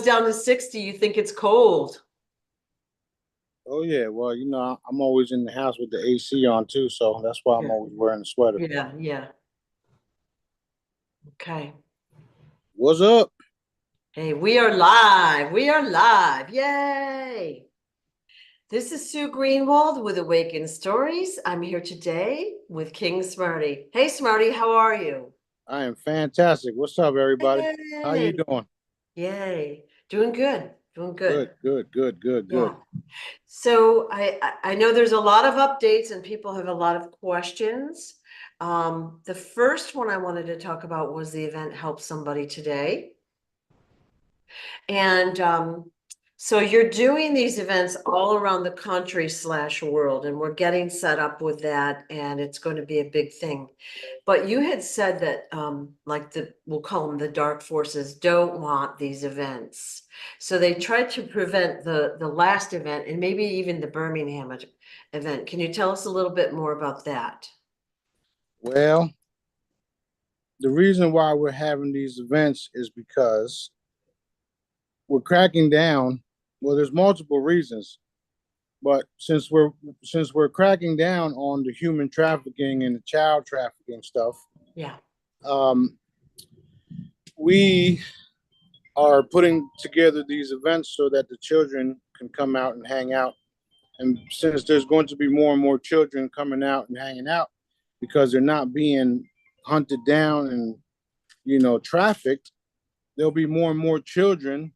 goes down to 60, you think it's cold. Oh yeah, well, I'm always in the house with the AC on too, so that's why I'm Yeah. always wearing a sweater. Yeah, yeah. Okay. What's up? Hey, we are live. We are live. Yay. This is Sue Greenwald with Awakened Stories. I'm here today with King Smarty. Hey, Smarty, how are you? I am fantastic. What's up, everybody? How you Yay. doing? Yay. Doing good. Doing Good, good. good, good, good, good. Yeah. So I know there's a lot of updates and people have a lot of questions. The first one I wanted to talk about was the event Help Somebody Today. And so you're doing these events all around the country / world, and we're getting set up with that, and it's going to be a big thing. But you had said that like we'll call them the dark forces don't want these events. So they tried to prevent the last event and maybe even the Birmingham event. Can you tell us a little bit more about that? Well, the reason why we're having these events is because we're cracking down. Well, there's multiple reasons, but since we're cracking down on the human trafficking and the child trafficking stuff, Yeah. um, we are putting together these events so that the children can come out and hang out. And since there's going to be more and more children coming out and hanging out because they're not being hunted down and, trafficked, there'll be more and more children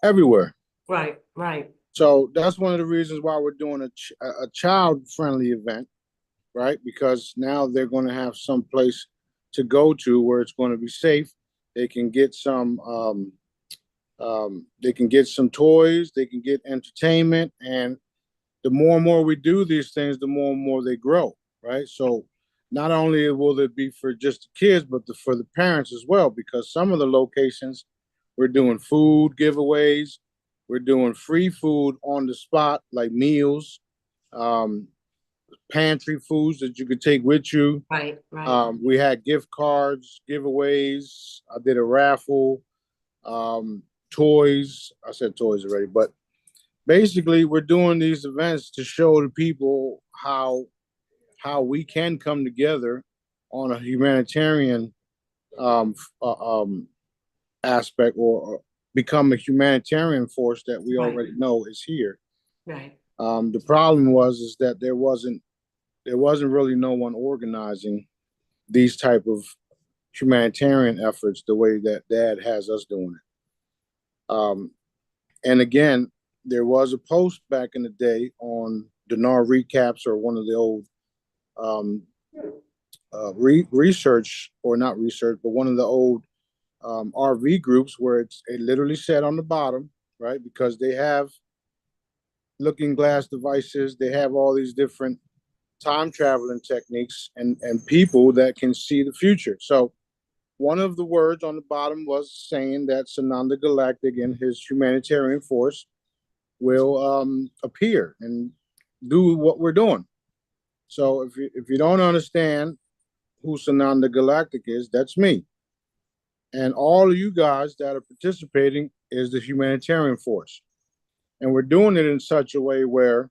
everywhere. Right, right. So that's one of the reasons why we're doing a child-friendly event, right? Because now they're going to have some place to go to where it's going to be safe. They can get some toys, they can get entertainment, and the more and more we do these things, the more and more they grow, right? So not only will it be for just the kids, but for the parents as well, because some of the locations we're doing food giveaways, we're doing free food on the spot, like meals, um, pantry foods that you could take with you. Right, right. We had gift cards, giveaways. I did a raffle, toys. I said toys already, but basically we're doing these events to show the people how we can come together on a humanitarian um, aspect, or become a humanitarian force that we Right, already know is here. right. The problem is that there wasn't really no one organizing these type of humanitarian efforts the way that Dad has us doing it. And again, there was a post back in the day on the NAR recaps, or one of the old um, research, or not research, but one of the old RV groups, where it literally said on the bottom, right? Because they have looking glass devices, they have all these different time traveling techniques, and people that can see the future. So one of the words on the bottom was saying that Sananda Galactic and his humanitarian force will appear and do what we're doing. So if you don't understand who Sananda Galactic is, that's me. And all of you guys that are participating is the humanitarian force. And we're doing it in such a way where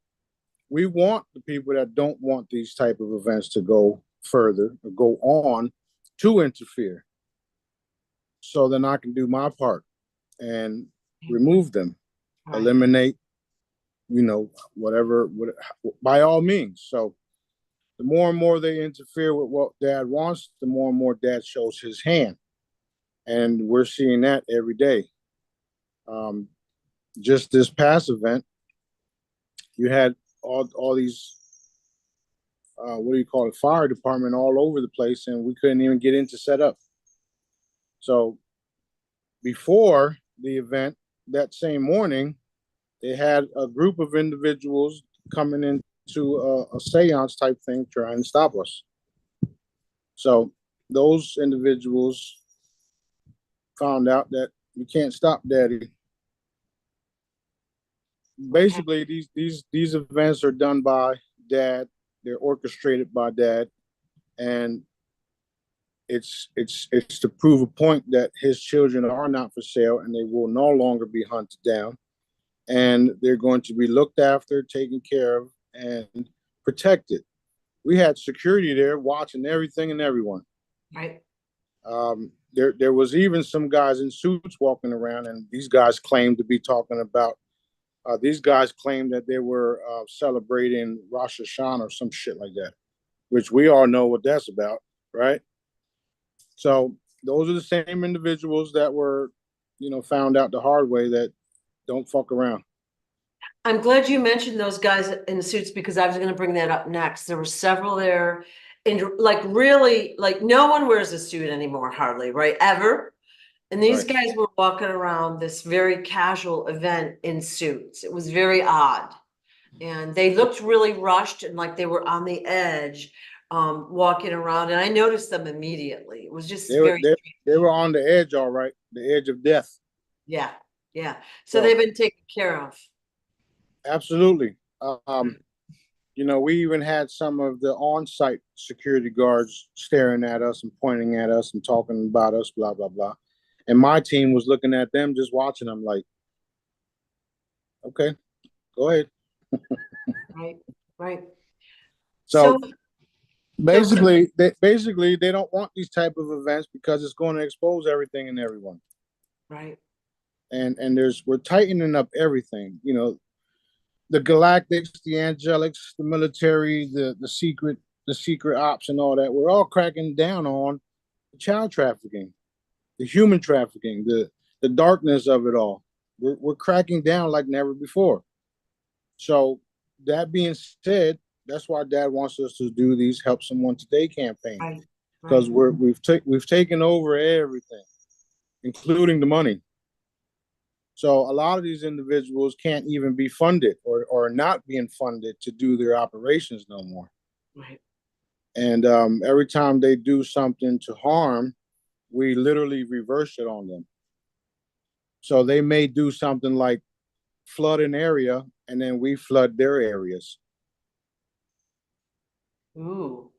we want the people that don't want these type of events to go further or go on to interfere, so then I can do my part and remove them, Right. eliminate, whatever, by all means. So the more and more they interfere with what Dad wants, the more and more Dad shows his hand. And we're seeing that every day. Just this past event, you had all these, what do you call it, fire department all over the place, and we couldn't even get in to set up. So before the event, that same morning, they had a group of individuals coming into a seance type thing trying to stop us. So those individuals found out that you can't stop Daddy. Basically, these events are done by Dad. They're orchestrated by Dad, and it's to prove a point that his children are not for sale and they will no longer be hunted down, and they're going to be looked after, taken care of, and protected. We had security there watching everything and everyone. Right. There was even some guys in suits walking around, and these guys claimed to be talking about. These guys claimed that they were celebrating Rosh Hashanah or some shit like that, which we all know what that's about, right? So those are the same individuals that were, found out the hard way that don't fuck around. I'm glad you mentioned those guys in suits because I was going to bring that up next. There were several there, and like really, like no one wears a suit anymore, hardly, right? Ever. And these Right. guys were walking around this very casual event in suits. It was very odd. And they looked really rushed and like they were on the edge, walking around. And I noticed them immediately. It was just They were very they, strange. they were on the edge, all right, the edge of death. Yeah. Yeah. So So they've been taken care of. absolutely. We even had some of the on-site security guards staring at us and pointing at us and talking about us, blah blah blah. And my team was looking at them, just watching them, like, okay, go ahead. Right. Right. So So, so basically they don't want these type of events because it's going to expose everything and everyone. right. And we're tightening up everything. The galactics, the angelics, the military, the secret ops, and all that. We're all cracking down on the child trafficking, the human trafficking, the darkness of it all. We're cracking down like never before. So that being said, that's why Dad wants us to do these Help Someone Today campaign, Right. because Right. we've taken over everything, including the money. So a lot of these individuals can't even be funded or not being funded to do their operations no more. Right. And every time they do something to harm, we literally reverse it on them. So they may do something like flood an area, and then we flood their areas. Ooh.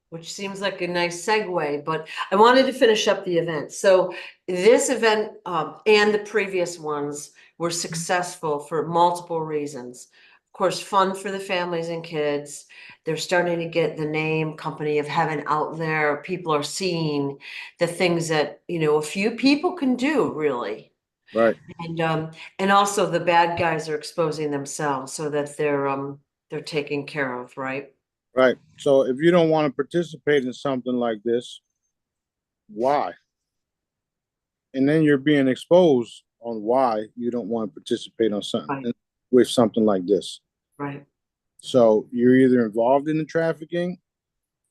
Which seems like a nice segue, but I wanted to finish up the event. So this event and the previous ones were successful for multiple reasons. Of course, fun for the families and kids. They're starting to get the name Company of Heaven out there. People are seeing the things that, a few people can do, really. Right. And also the bad guys are exposing themselves so that they're taken care of, right? Right. So if you don't want to participate in something like this, why? And then you're being exposed on why you don't want to participate on something Right. with something like this. Right. So you're either involved in the trafficking,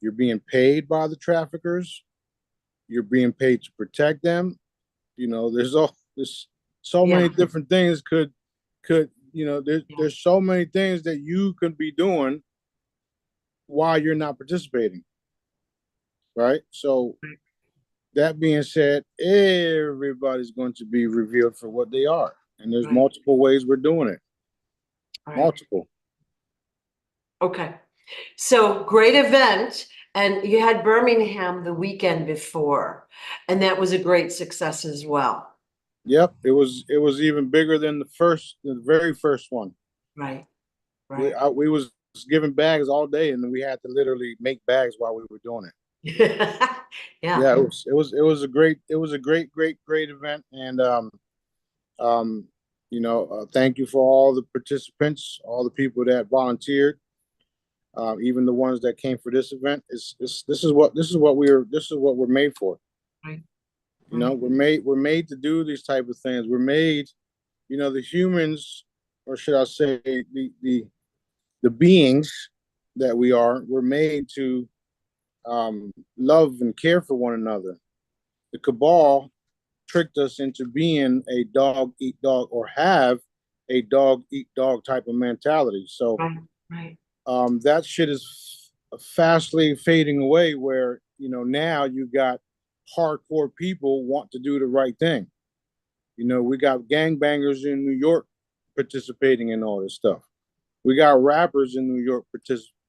you're being paid by the traffickers, you're being paid to protect them. There's so Yeah. many different things there's so many things that you could be doing while you're not participating. Right. So that being said, everybody's going to be revealed for what they are. And there's Right. multiple ways we're doing it. Right. Multiple. Okay. So great event. And you had Birmingham the weekend before, and that was a great success as well. Yep. It was even bigger than the very first one. Right. We Right. we was giving bags all day, and then we had to literally make bags while we were doing it. Yeah. Yeah, it was a great event, and thank you for all the participants, all the people that volunteered, even the ones that came for this event. This is what we're made for. Right. Right. We're made to do these type of things. We're made, the humans, or should I say, the beings that we are. We're made to love and care for one another. The cabal tricked us into being a dog eat dog, or have a dog eat dog type of mentality. So Right. Right. that shit is fastly fading away, where now you got hardcore people want to do the right thing. We got gangbangers in New York participating in all this stuff. We got rappers in New York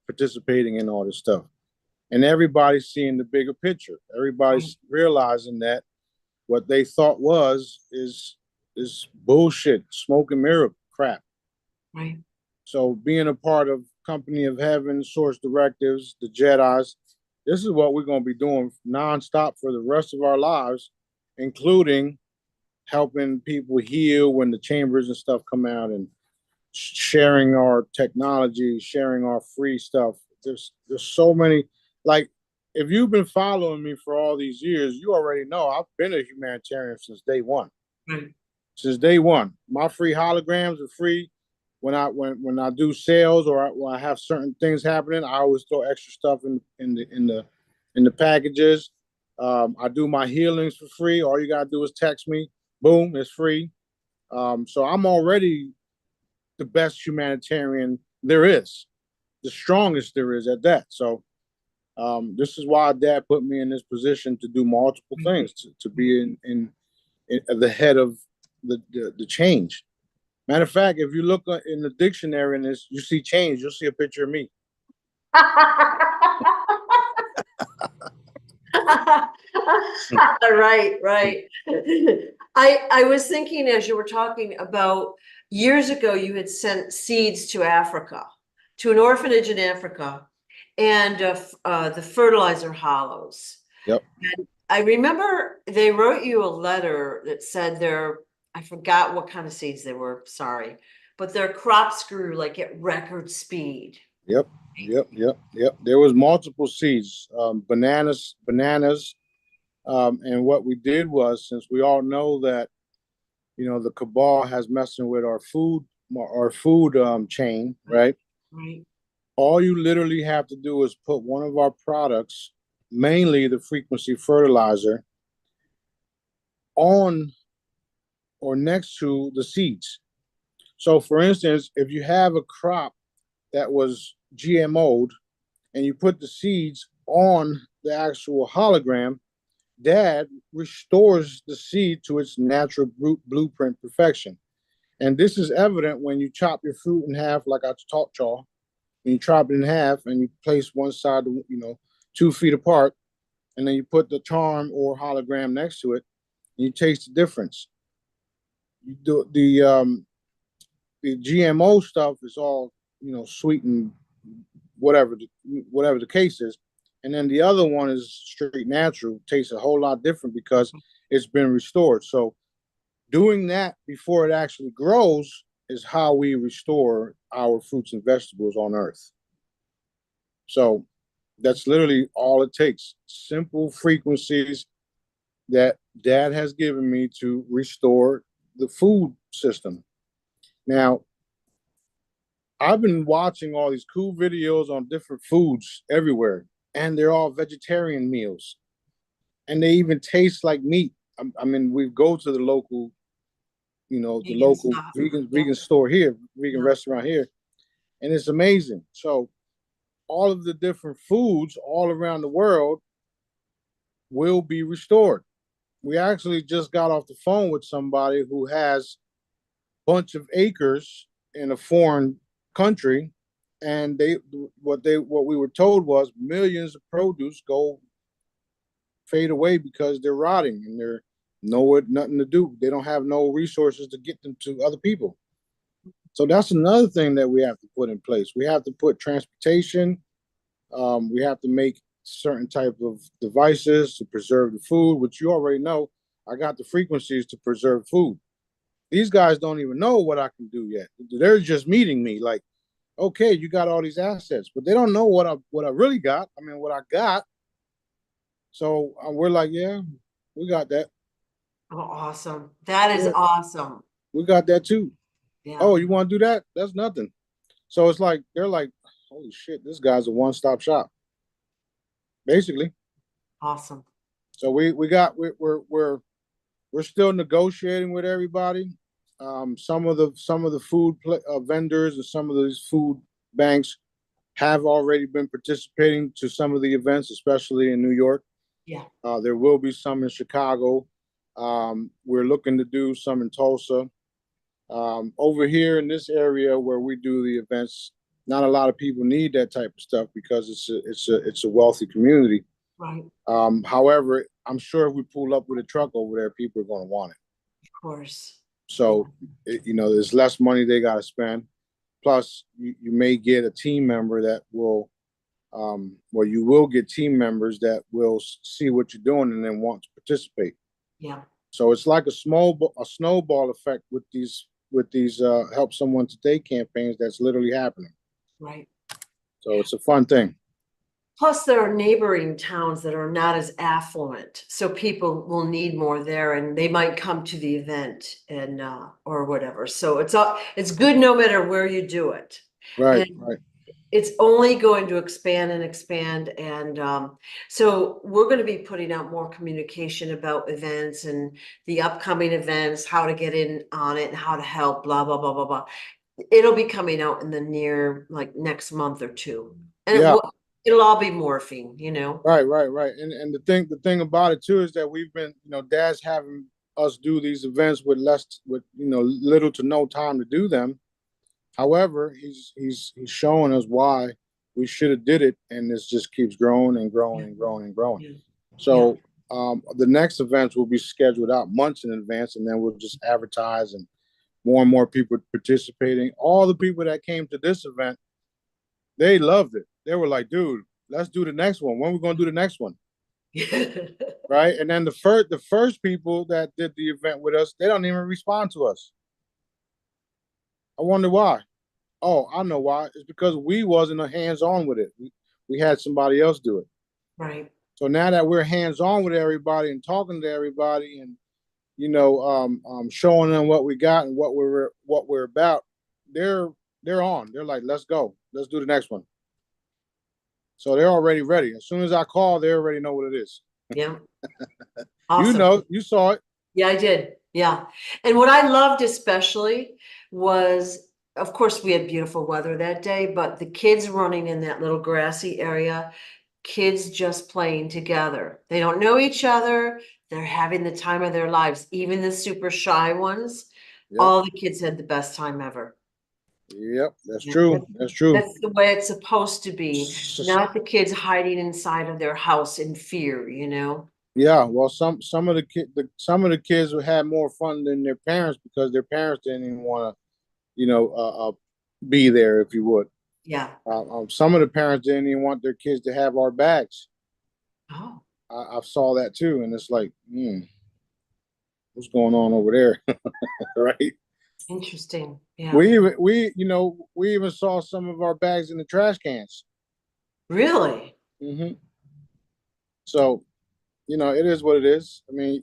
participating in all this stuff. And everybody's seeing the bigger picture. Everybody's realizing that what they thought is bullshit, smoke and mirror crap. Right. So being a part of Company of Heaven, Source Directives, the Jedi's, this is what we're going to be doing nonstop for the rest of our lives, including helping people heal when the chambers and stuff come out, and sharing our technology, sharing our free stuff. There's so many, like, if you've been following me for all these years, you already know I've been a humanitarian since day one. Right. Since day one, my free holograms are free. When I do sales, or when I have certain things happening, I always throw extra stuff in the packages. I do my healings for free. All you gotta do is text me. Boom, it's free. So I'm already the best humanitarian there is, the strongest there is at that. So this is why Dad put me in this position to do multiple things, to be in the head of the change. Matter of fact, if you look in the dictionary in this, you see change, you'll see a picture of me. Right, right. I was thinking as you were talking about years ago, you had sent seeds to Africa, to an orphanage in Africa, and the fertilizer hollows. Yep. And I remember they wrote you a letter that said I forgot what kind of seeds they were, sorry, but their crops grew like at record speed. Yep. There was multiple seeds, bananas, and what we did was, since we all know that the cabal has messing with our food chain, right? Right. All you literally have to do is put one of our products, mainly the frequency fertilizer, on or next to the seeds. So, for instance, if you have a crop that was GMO'd and you put the seeds on the actual hologram, Dad restores the seed to its natural blueprint perfection. And this is evident when you chop your fruit in half, like I taught y'all. When you chop it in half and you place one side, 2 feet apart, and then you put the charm or hologram next to it, and you taste the difference. You do the GMO stuff is all sweetened, whatever the case is, and then the other one is straight natural. Tastes a whole lot different because it's been restored. So doing that before it actually grows is how we restore our fruits and vegetables on Earth. So that's literally all it takes. Simple frequencies that Dad has given me to restore the food system. Now, I've been watching all these cool videos on different foods everywhere, and they're all vegetarian meals, and they even taste like meat. I mean, we go to the local, the local vegan store here, vegan restaurant here, and it's amazing. So all of the different foods all around the world will be restored. We actually just got off the phone with somebody who has a bunch of acres in a foreign country, and what we were told was millions of produce fade away because they're rotting and they're nothing to do. They don't have no resources to get them to other people. So that's another thing that we have to put in place. We have to put transportation. We have to make certain type of devices to preserve the food, which you already know. I got the frequencies to preserve food. These guys don't even know what I can do yet. They're just meeting me like, okay, you got all these assets, but they don't know what I really got. I mean, what I got. So we're like, yeah, we got that. Oh, awesome. That is awesome. We got that too. Yeah. Oh, you want to do that? That's nothing. So it's like, they're like, holy shit, this guy's a one-stop shop, basically. Awesome. So we're still negotiating with everybody. Some of the food vendors and some of these food banks have already been participating to some of the events, especially in New York. Yeah. There will be some in Chicago. We're looking to do some in Tulsa. Over here in this area where we do the events, not a lot of people need that type of stuff because it's a wealthy community. Right. However, I'm sure if we pull up with a truck over there, people are going to want it. Of course. So, there's less money they got to spend. Plus, you may get a team member that will, well, you will get team members that will see what you're doing and then want to participate. Yeah. So it's like a snowball effect with these help someone today campaigns that's literally happening. Right. So it's a fun thing. Plus, there are neighboring towns that are not as affluent, so people will need more there, and they might come to the event and or whatever. So it's good no matter where you do it. Right, And right. it's only going to expand and expand. And so we're going to be putting out more communication about events and the upcoming events, how to get in on it and how to help, blah, blah, blah, blah, blah. It'll be coming out in the near, like, next month or two. And Yeah. it'll all be morphing, you know? Right, right, right. And the thing about it too is that we've been, Dad's having us do these events with little to no time to do them. However, he's showing us why we should have did it, and this just keeps growing and growing Yeah. and growing and growing. Yeah. So the next events will be scheduled out months in advance, and then we'll just advertise, and more people participating. All the people that came to this event, they loved it. They were like, "Dude, let's do the next one. When are we going to do the next one?" Right? And then the first people that did the event with us, they don't even respond to us. I wonder why. Oh, I know why. It's because we wasn't hands-on with it. We had somebody else do it. Right. So now that we're hands-on with everybody and talking to everybody and showing them what we got and what we're about, they're on. They're like, let's go. Let's do the next one. So they're already ready. As soon as I call, they already know what it is. Yeah. Awesome. You saw it. Yeah, I did. Yeah. And what I loved especially was, of course, we had beautiful weather that day, but the kids running in that little grassy area, kids just playing together. They don't know each other. They're having the time of their lives. Even the super shy ones, Yep. all the kids had the best time ever. Yep, that's Yeah. true. That's true. That's the way it's supposed to be, not the kids hiding inside of their house in fear, you know? Yeah, well, some of the kids had more fun than their parents because their parents didn't even want to, be there, if you would. Yeah. Some of the parents didn't even want their kids to have our bags. Oh, I saw that too, and it's like, what's going on over there, right? interesting. Yeah. We even saw some of our bags in the trash cans. Really? So, it is what it is. I mean,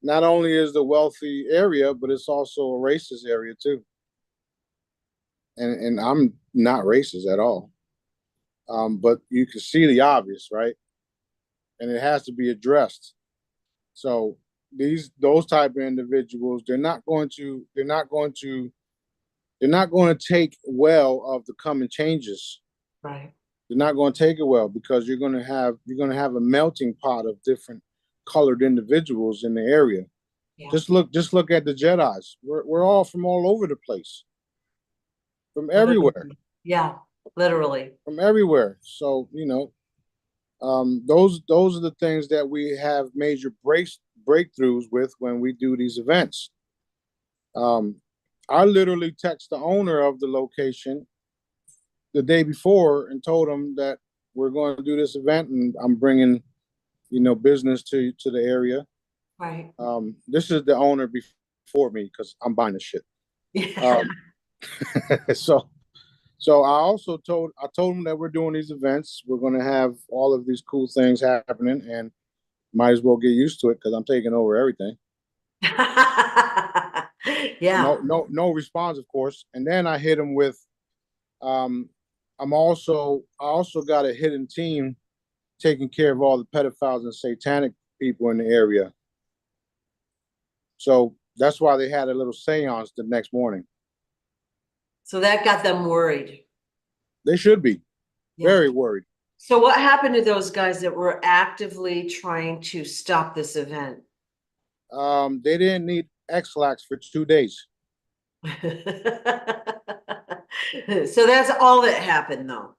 not only is the wealthy area, but it's also a racist area too. And I'm not racist at all. But you can see the obvious, right? And it has to be addressed. So those type of individuals, they're not going to take well of the coming changes. Right. They're not going to take it well because you're going to have a melting pot of different colored individuals in the area. Yeah. Just look at the Jedis. We're all from all over the place, from everywhere. Yeah, literally. From everywhere. So those are the things that we have major breakthroughs with when we do these events. I literally text the owner of the location the day before and told him that we're going to do this event and I'm bringing business to the area. Right. This is the owner before me because I'm buying the shit. Yeah. So I told him that we're doing these events. We're going to have all of these cool things happening, and might as well get used to it because I'm taking over everything. Yeah. No response, of course. And then I hit him with, I also got a hidden team taking care of all the pedophiles and satanic people in the area. So that's why they had a little seance the next morning. So that got them worried. They should be very worried. So what happened to those guys that were actively trying to stop this event? They didn't need X-Lax for 2 days. So that's all that happened though.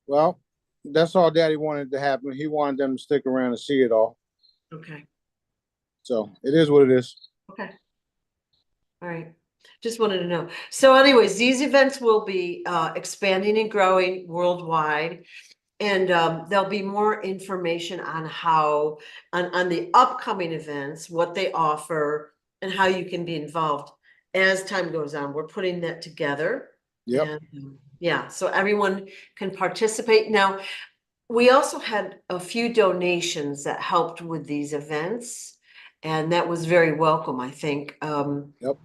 Well, that's all Daddy wanted to happen. He wanted them to stick around and see it all. Okay, So it is what it is. okay. All right. Just wanted to know. So anyways, these events will be expanding and growing worldwide. And there'll be more information on how, on the upcoming events, what they offer, and how you can be involved as time goes on. We're putting that together. Yep. And yeah, so everyone can participate. Now, we also had a few donations that helped with these events, and that was very welcome, I think. Yep.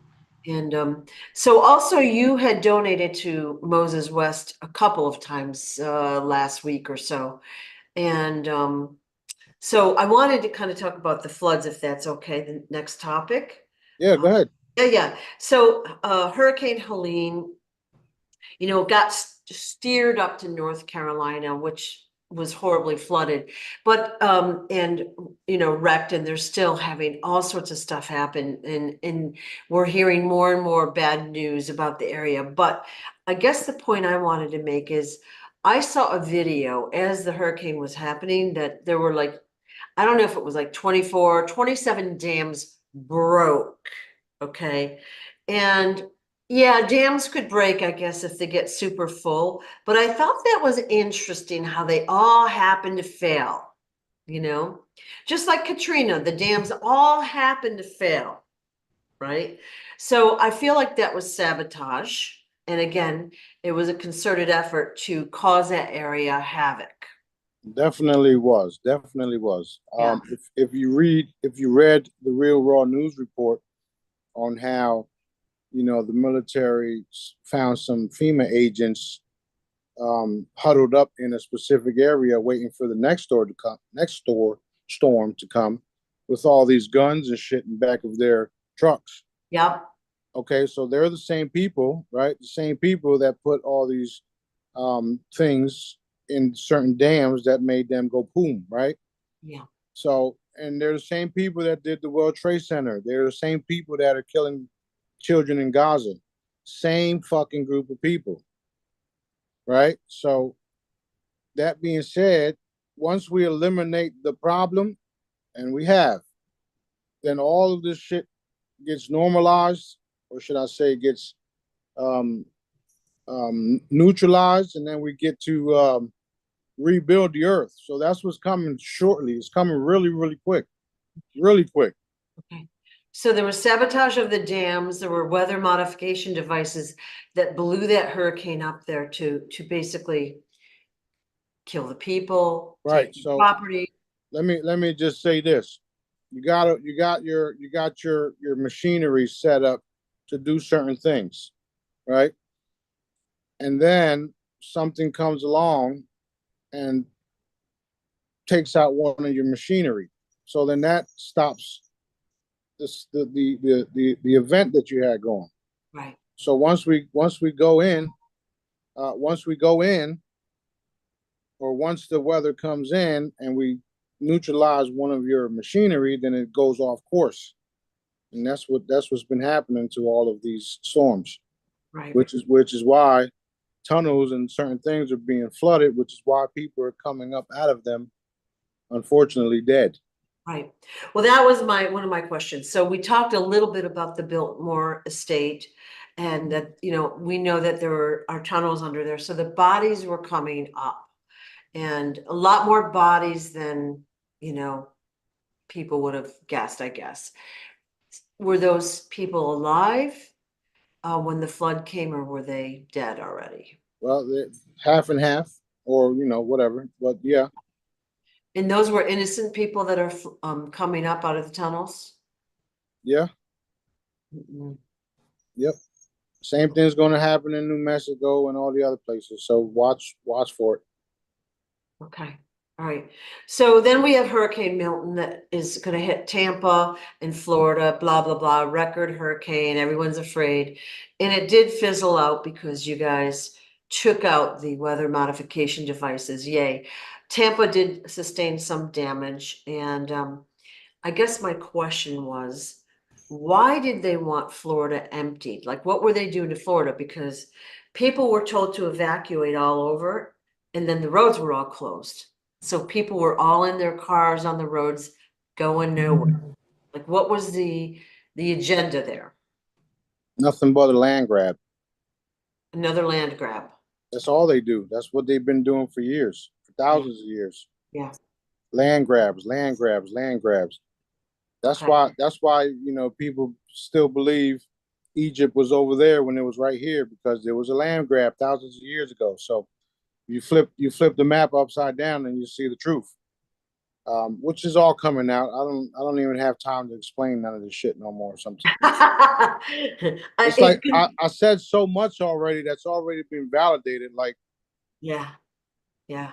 And so also you had donated to Moses West a couple of times last week or so. And so I wanted to kind of talk about the floods, if that's okay, the next topic. Yeah, go ahead. Yeah. So Hurricane Helene, got steered up to North Carolina, which was horribly flooded, but and wrecked, and they're still having all sorts of stuff happen, and we're hearing more and more bad news about the area. But I guess the point I wanted to make is I saw a video as the hurricane was happening that there were like, I don't know if it was like 24, 27 dams broke. Okay. And yeah, dams could break, I guess, if they get super full. But I thought that was interesting how they all happen to fail, you know? Just like Katrina, the dams all happened to fail, right? So I feel like that was sabotage. And again, it was a concerted effort to cause that area havoc. Definitely was. Definitely was. Yeah. If you read the Real Raw News report on how, the military found some FEMA agents huddled up in a specific area waiting for the storm to come with all these guns and shit in the back of their trucks. Yep. Okay, so they're the same people, right? The same people that put all these things in certain dams that made them go boom, right? Yeah. So, and they're the same people that did the World Trade Center. They're the same people that are killing children in Gaza. Same fucking group of people, right? So, that being said, once we eliminate the problem, and we have, then all of this shit gets normalized, or should I say, gets um, neutralized, and then we get to rebuild the earth. So that's what's coming shortly. It's coming really, really quick, really quick. Okay. So there was sabotage of the dams. There were weather modification devices that blew that hurricane up there to basically kill the people, Right. take the So property. let me just say this: you got your machinery set up to do certain things, right? And then something comes along and takes out one of your machinery. So then that stops the event that you had going. Right. So once we go in, once we go in, or once the weather comes in and we neutralize one of your machinery, then it goes off course, and that's what's been happening to all of these storms, Right. which is why tunnels and certain things are being flooded, which is why people are coming up out of them, unfortunately, dead. Right. Well, that was one of my questions. So we talked a little bit about the Biltmore estate, and that, we know that are tunnels under there. So the bodies were coming up, and a lot more bodies than, people would have guessed, I guess. Were those people alive when the flood came, or were they dead already? Well, half and half, or whatever. But yeah, And those were innocent people that are coming up out of the tunnels? yeah, Mm-mm. yep. Same thing's going to happen in New Mexico and all the other places. So watch for it. Okay. All right. So then we have Hurricane Milton that is going to hit Tampa and Florida, blah, blah, blah, record hurricane. Everyone's afraid. And it did fizzle out because you guys took out the weather modification devices. Yay. Tampa did sustain some damage. And I guess my question was, Why did they want Florida emptied? Like, what were they doing to Florida? Because people were told to evacuate all over, and then the roads were all closed. So people were all in their cars on the roads going nowhere. Like, what was the agenda there? Nothing but a land grab. Another land grab. That's all they do. That's what they've been doing for years, for Yeah, thousands of years. yeah. Land grabs, land grabs, land grabs. That's Okay. why. That's why people still believe Egypt was over there when it was right here because there was a land grab thousands of years ago. So you flip the map upside down and you see the truth, which is all coming out. I don't even have time to explain none of this shit no more. Sometimes it's like I said so much already that's already been validated. Like Yeah, yeah.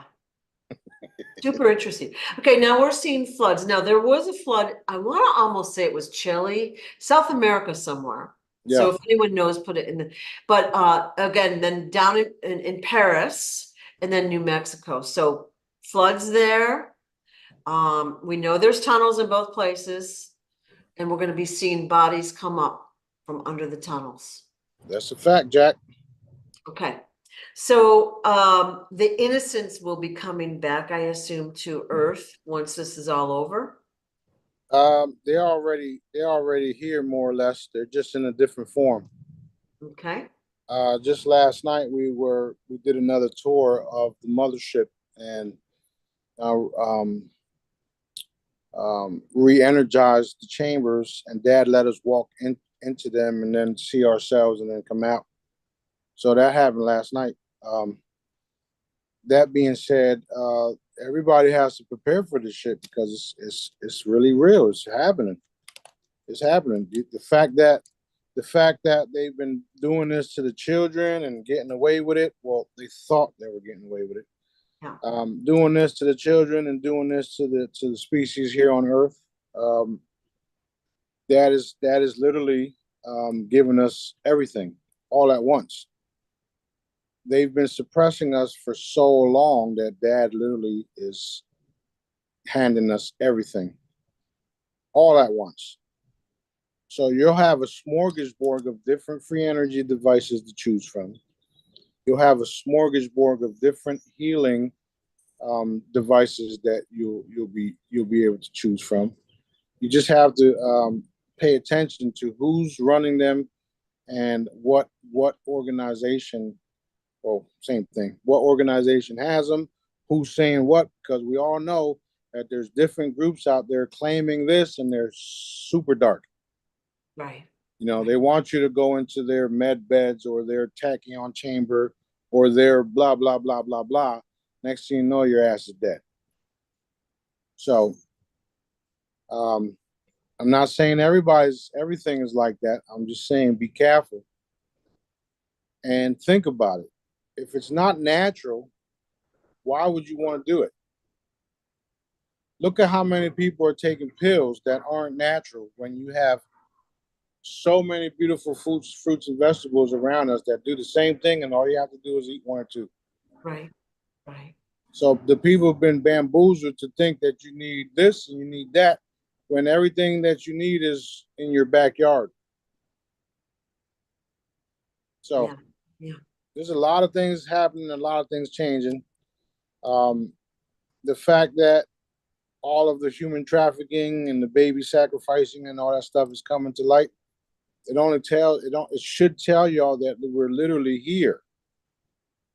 Super interesting. Okay, now we're seeing floods. Now there was a flood. I want to almost say it was Chile, South America somewhere. yeah, So if anyone knows, put it in the. But again, then down in Paris and then New Mexico. So floods there. We know there's tunnels in both places, and we're going to be seeing bodies come up from under the tunnels. that's a fact, Jack. Okay. So the innocents will be coming back, I assume, to Earth once this is all over. They're already here more or less. They're just in a different form. Okay. Just last night we did another tour of the mothership and uh, um, re-energized the chambers, and Dad let us walk into them and then see ourselves and then come out. So that happened last night. That being said, everybody has to prepare for this shit because it's really real. It's happening. It's happening. The fact that they've been doing this to the children and getting away with it. Well, they thought they were getting away with it. Yeah. Doing this to the children and doing this to the species here on Earth. Um, that is literally giving us everything all at once. They've been suppressing us for so long that Dad literally is handing us everything all at once. So you'll have a smorgasbord of different free energy devices to choose from. You'll have a smorgasbord of different healing devices that you'll be able to choose from. You just have to pay attention to who's running them and what organization. Well, same thing. What organization has them? Who's saying what? Because we all know that there's different groups out there claiming this, and they're super dark. Right. They want you to go into their med beds or their tachyon chamber or their blah blah blah blah blah. Next thing you know, your ass is dead. So um, I'm not saying everything is like that. I'm just saying be careful and think about it. If it's not natural, why would you want to do it? Look at how many people are taking pills that aren't natural when you have so many beautiful fruits and vegetables around us that do the same thing, and all you have to do is eat one or two. Right. Right. So the people have been bamboozled to think that you need this and you need that when everything that you need is in your backyard. So Yeah. Yeah. there's a lot of things happening, a lot of things changing. Um, the fact that all of the human trafficking and the baby sacrificing and all that stuff is coming to light, it should tell y'all that we're literally here.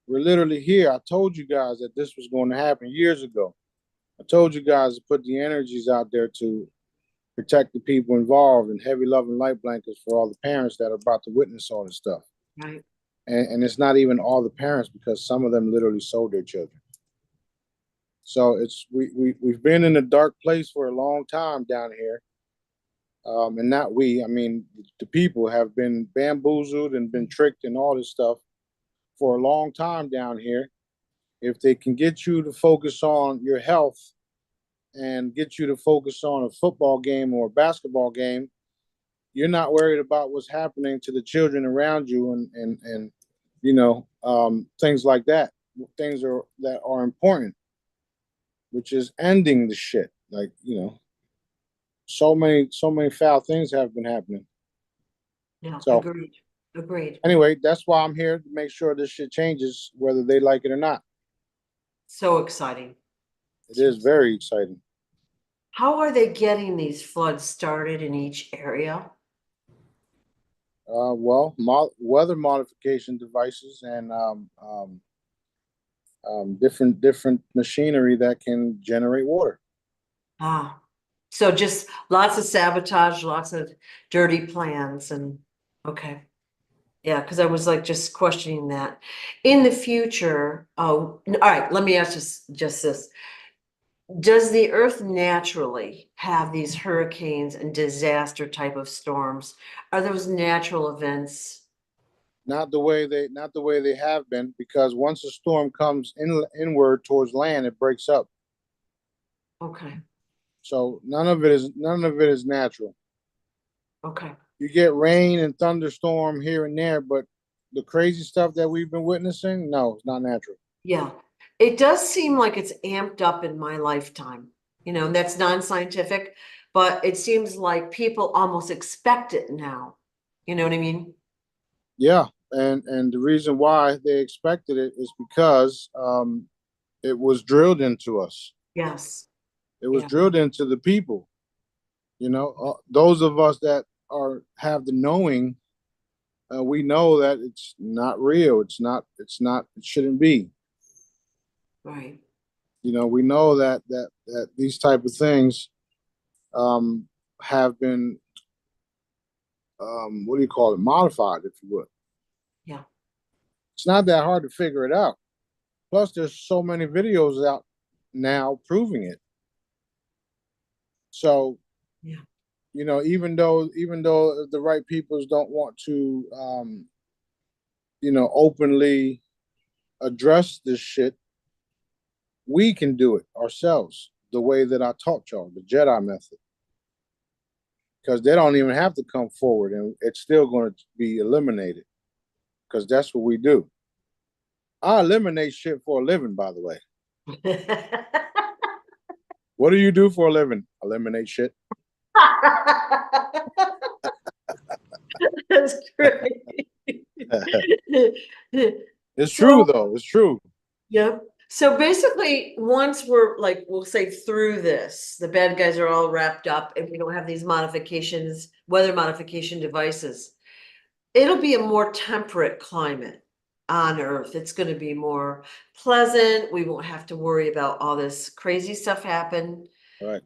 We're literally here. I told you guys that this was going to happen years ago. I told you guys to put the energies out there to protect the people involved and heavy love and light blankets for all the parents that are about to witness all this stuff. Right. And it's not even all the parents because some of them literally sold their children. So we've been in a dark place for a long time down here. And not we, I mean, the people have been bamboozled and been tricked and all this stuff for a long time down here. If they can get you to focus on your health and get you to focus on a football game or a basketball game, you're not worried about what's happening to the children around you and things like that. Things that are important, which is ending the shit. Like, so many foul things have been happening. Yeah, So agreed. Agreed. anyway, that's why I'm here to make sure this shit changes, whether they like it or not. So exciting. It is very exciting. How are they getting these floods started in each area? Well, weather modification devices and different machinery that can generate water. Ah, so just lots of sabotage, lots of dirty plans and, okay. Yeah, because I was like just questioning that. In the future, oh, all right, let me ask just this. Does the earth naturally have these hurricanes and disaster type of storms? Are those natural events? Not the way they have been, because once a storm comes inward towards land, it breaks up. Okay, So none of it is natural. okay. You get rain and thunderstorm here and there, but the crazy stuff that we've been witnessing, no, it's not natural. Yeah, it does seem like it's amped up in my lifetime, and that's non-scientific, but it seems like people almost expect it now. You know what I mean? Yeah, and the reason why they expected it is because it was drilled into us. Yes. It was Yeah, drilled into the people. Those of us that are have the knowing, we know that it's not real. It's not. It's not. It shouldn't be. right. We know that these type of things um, have been what do you call it, modified, if you would. Yeah, It's not that hard to figure it out. Plus, there's so many videos out now proving it. So, yeah. even though the right peoples don't want to, openly address this shit, we can do it ourselves the way that I taught y'all, the Jedi method. Because they don't even have to come forward, and it's still going to be eliminated. Because that's what we do. I eliminate shit for a living, by the way. What do you do for a living? Eliminate shit. That's great. It's true, So, though. It's true. yep. So basically, once we're like, we'll say through this, the bad guys are all wrapped up and we don't have these modifications, weather modification devices. It'll be a more temperate climate on Earth. It's going to be more pleasant. We won't have to worry about all this crazy stuff All right.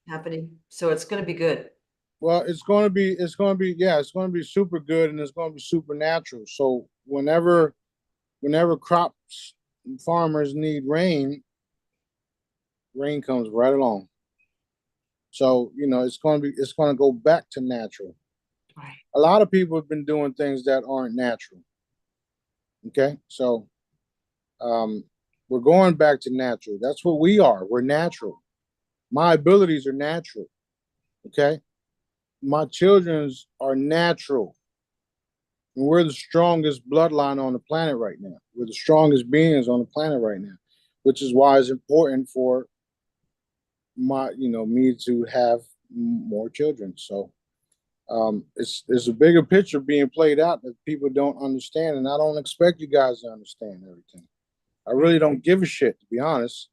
happening. So it's going to be good. Well, it's going to be super good, and it's going to be supernatural. So whenever crops and farmers need rain, rain comes right along. So, it's going to go back to natural. Right. A lot of people have been doing things that aren't natural. Okay. So, um, we're going back to natural. That's what we are. We're natural. My abilities are natural. Okay. My children's are natural. And we're the strongest bloodline on the planet right now. We're the strongest beings on the planet right now, which is why it's important for me to have more children. So it's a bigger picture being played out that people don't understand, and I don't expect you guys to understand everything. I really don't give a shit, to be honest.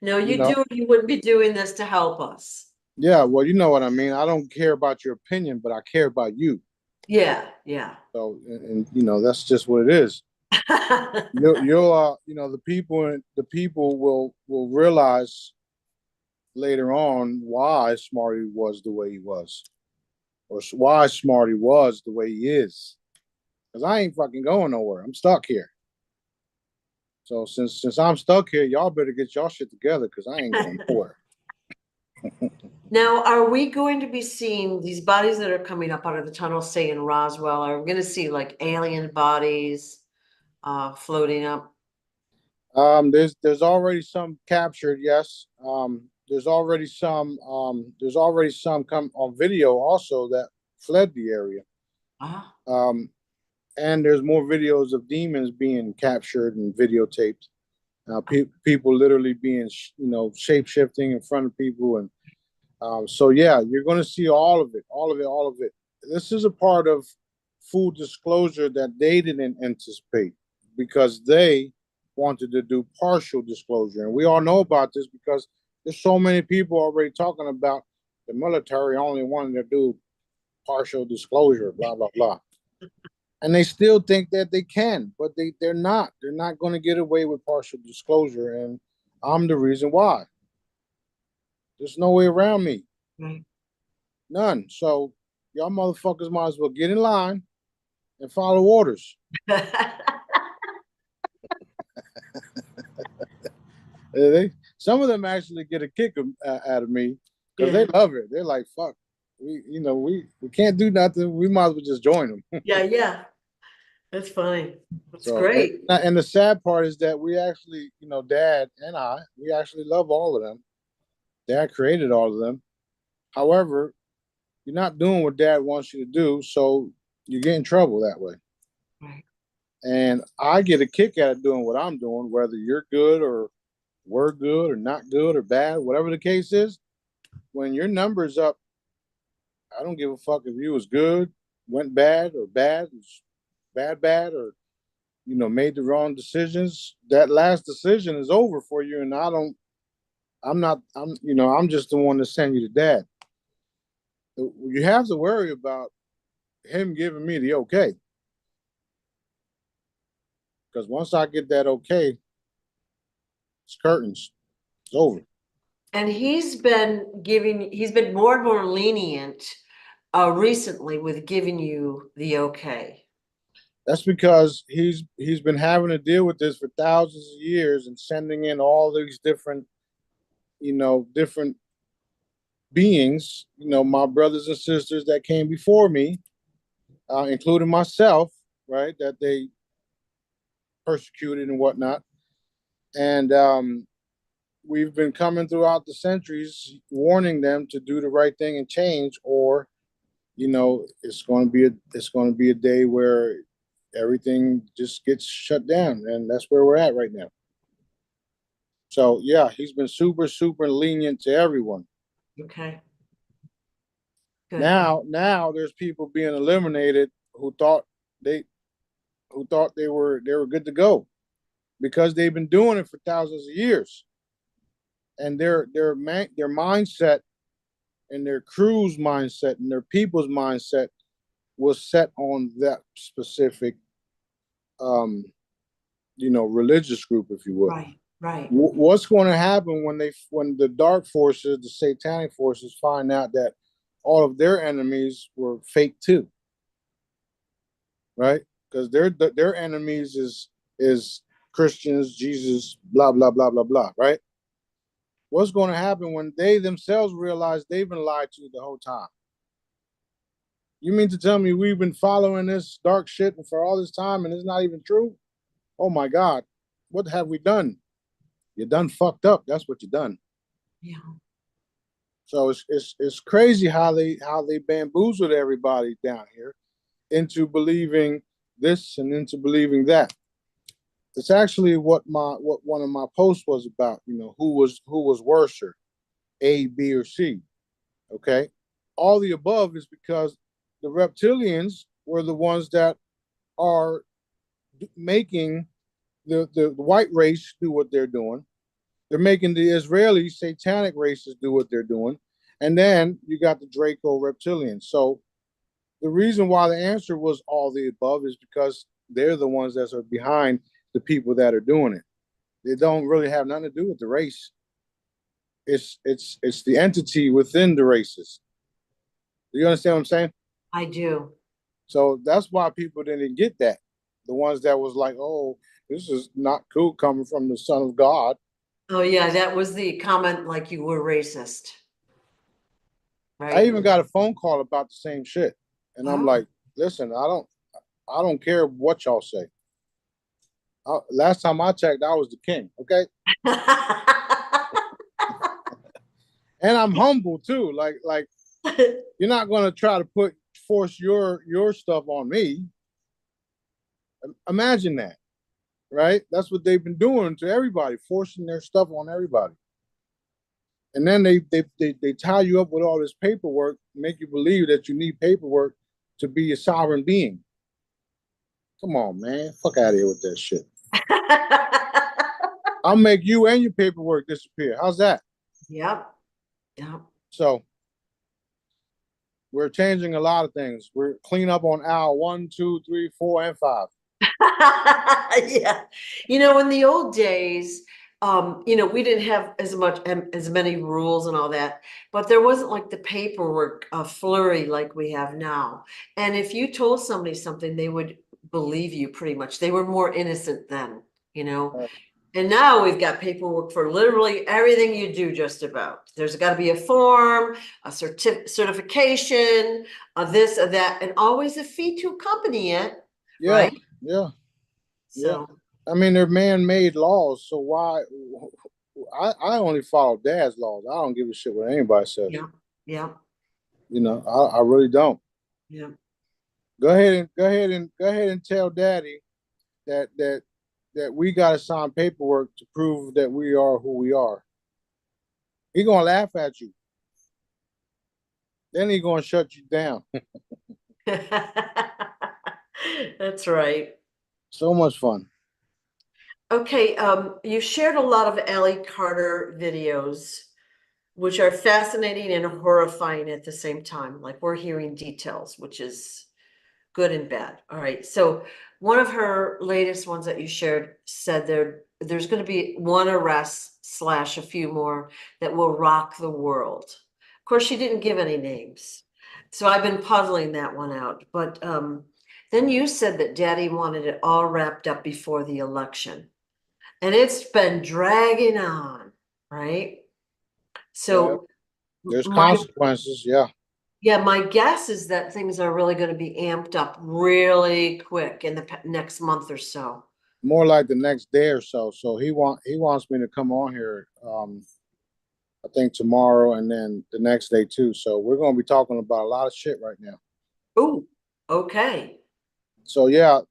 No, You you know, do. You wouldn't be doing this to help us. yeah, well, you know what I mean. I don't care about your opinion, but I care about you. Yeah, yeah. So, and that's just what it is. The people will realize later on why Smarty was the way he was, or why Smarty was the way he is. Because I ain't fucking going nowhere. I'm stuck here. So since I'm stuck here, y'all better get y'all shit together because I ain't going nowhere. Now, are we going to be seeing these bodies that are coming up out of the tunnel, say in Roswell? Are we going to see like alien bodies floating up? There's already some captured, yes. There's already some come on video also that fled the area. Ah, Um, and there's more videos of demons being captured and videotaped. People literally being shape shifting in front of people, and So yeah, you're going to see all of it, all of it, all of it. This is a part of full disclosure that they didn't anticipate because they wanted to do partial disclosure, and we all know about this because there's so many people already talking about the military only wanting to do partial disclosure, blah blah blah, and they still think that they can, but they're not. They're not going to get away with partial disclosure, and I'm the reason why. There's no way around me. Right. None. So y'all motherfuckers might as well get in line and follow orders. Some of them actually get a kick out of me because Yeah. they love it. They're like, "Fuck, we can't do nothing. We might as well just join them." Yeah, yeah. That's funny. That's So, great. and the sad part is that we actually, Dad and I, we actually love all of them. Dad created all of them. However, you're not doing what Dad wants you to do, so you get in trouble that way. Right. And I get a kick out of doing what I'm doing, whether you're good or we're good or not good or bad, whatever the case is. When your number's up, I don't give a fuck if you was good, went bad or bad, bad, or made the wrong decisions. That last decision is over for you, and I'm not. I'm just the one to send you to Dad. You have to worry about him giving me the okay, because once I get that okay, it's curtains. It's over. And he's been more and more lenient recently with giving you the okay. That's because he's been having to deal with this for thousands of years and sending in all these different beings, my brothers and sisters that came before me, including myself, right, that they persecuted and whatnot. And we've been coming throughout the centuries warning them to do the right thing and change, or it's going to be a day where everything just gets shut down, and that's where we're at right now. So yeah, he's been super super lenient to everyone. Okay. Good. Now there's people being eliminated they who thought they were good to go because they've been doing it for thousands of years, and their mindset and their crew's mindset and their people's mindset was set on that specific um religious group, if you would. Right. Right. What's going to happen when the dark forces, the satanic forces, find out that all of their enemies were fake too, right? Because their enemies is Christians, Jesus, blah blah blah blah blah, right? What's going to happen when they themselves realize they've been lied to the whole time? You mean to tell me we've been following this dark shit for all this time and it's not even true? Oh my God, what have we done? You done fucked up. That's what you done. Yeah. So it's crazy how they bamboozled everybody down here into believing this and into believing that. It's actually what one of my posts was about. Who was worser, A, B, or C. Okay, all the above is because the reptilians were the ones that are making the white race do what they're doing. They're making the Israeli satanic races do what they're doing. And then you got the Draco reptilians. So the reason why the answer was all the above is because they're the ones that are behind the people that are doing it. They don't really have nothing to do with the race. It's the entity within the races. Do you understand what I'm saying? I do. So that's why people didn't get that. The ones that was like, oh, this is not cool coming from the Son of God. Oh, yeah, that was the comment like you were racist, I right? even got a phone call about the same shit. And I'm Oh. like, listen, I don't care what y'all say. Last time I checked, I was the king. Okay. And I'm humble too. Like you're not gonna try to force your stuff on me. Imagine that, right? That's what they've been doing to everybody, forcing their stuff on everybody. And then they tie you up with all this paperwork, make you believe that you need paperwork to be a sovereign being. Come on, man. Fuck out of here with that shit. I'll make you and your paperwork disappear. How's that? Yep. Yep. So we're changing a lot of things. We're clean up on aisle 1, 2, 3, 4, and 5. Yeah. In the old days, we didn't have as many rules and all that, but there wasn't like the paperwork flurry like we have now. And if you told somebody something, they would believe you pretty much. They were more innocent then. And now we've got paperwork for literally everything you do, just about. There's got to be a form, a certification, a this, a that, and always a fee to accompany it, Yeah, right? yeah, yeah. So, I mean, they're man-made laws, so why? I only follow Dad's laws. I don't give a shit what anybody says. yeah, yeah, I really don't. yeah. Go ahead and tell Daddy that we got to sign paperwork to prove that we are who we are. He gonna laugh at you. Then he gonna shut you down. That's right. So much fun. Okay, you shared a lot of Ellie Carter videos, which are fascinating and horrifying at the same time. Like we're hearing details, which is good and bad. All right. So one of her latest ones that you shared said there's going to be one arrest slash a few more that will rock the world. Of course, she didn't give any names. So I've been puzzling that one out. But then you said that Daddy wanted it all wrapped up before the election. And it's been dragging on, right? Yeah, So there's my consequences. Yeah, yeah, my guess is that things are really going to be amped up really quick in the next month or so. more like the next day or so. So he wants me to come on here. I think tomorrow and then the next day too. So we're gonna be talking about a lot of shit right now. Oh, okay. So yeah,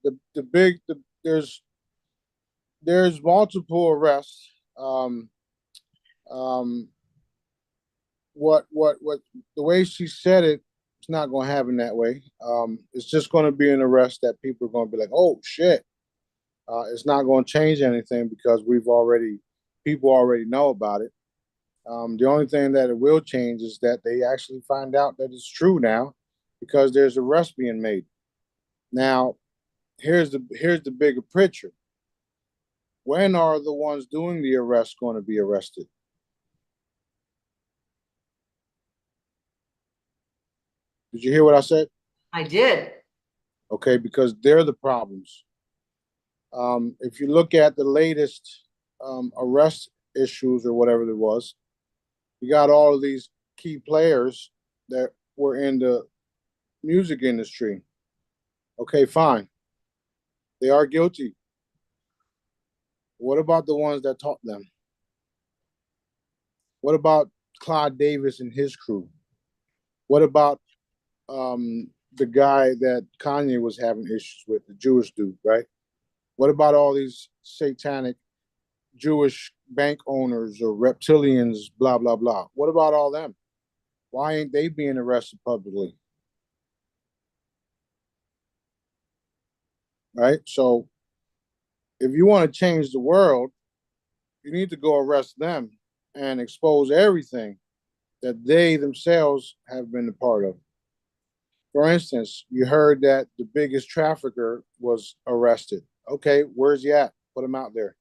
there's multiple arrests. Um, um, what the way she said it, it's not going to happen that way. It's just going to be an arrest that people are going to be like, oh shit. It's not going to change anything because people already know about it. The only thing that it will change is that they actually find out that it's true now because there's arrests being made. Now, here's the bigger picture. When are the ones doing the arrest going to be arrested? Did you hear what I said? I did. Okay, because they're the problems. If you look at the latest arrest issues or whatever it was, you got all of these key players that were in the music industry. Okay, fine. They are guilty. What about the ones that taught them? What about Clyde Davis and his crew? What about the guy that Kanye was having issues with, the Jewish dude, right? What about all these satanic Jewish bank owners or reptilians, blah, blah, blah? What about all them? Why ain't they being arrested publicly? Right? So if you want to change the world, you need to go arrest them and expose everything that they themselves have been a part of. For instance, you heard that the biggest trafficker was arrested. Okay, where's he at? Put him out there.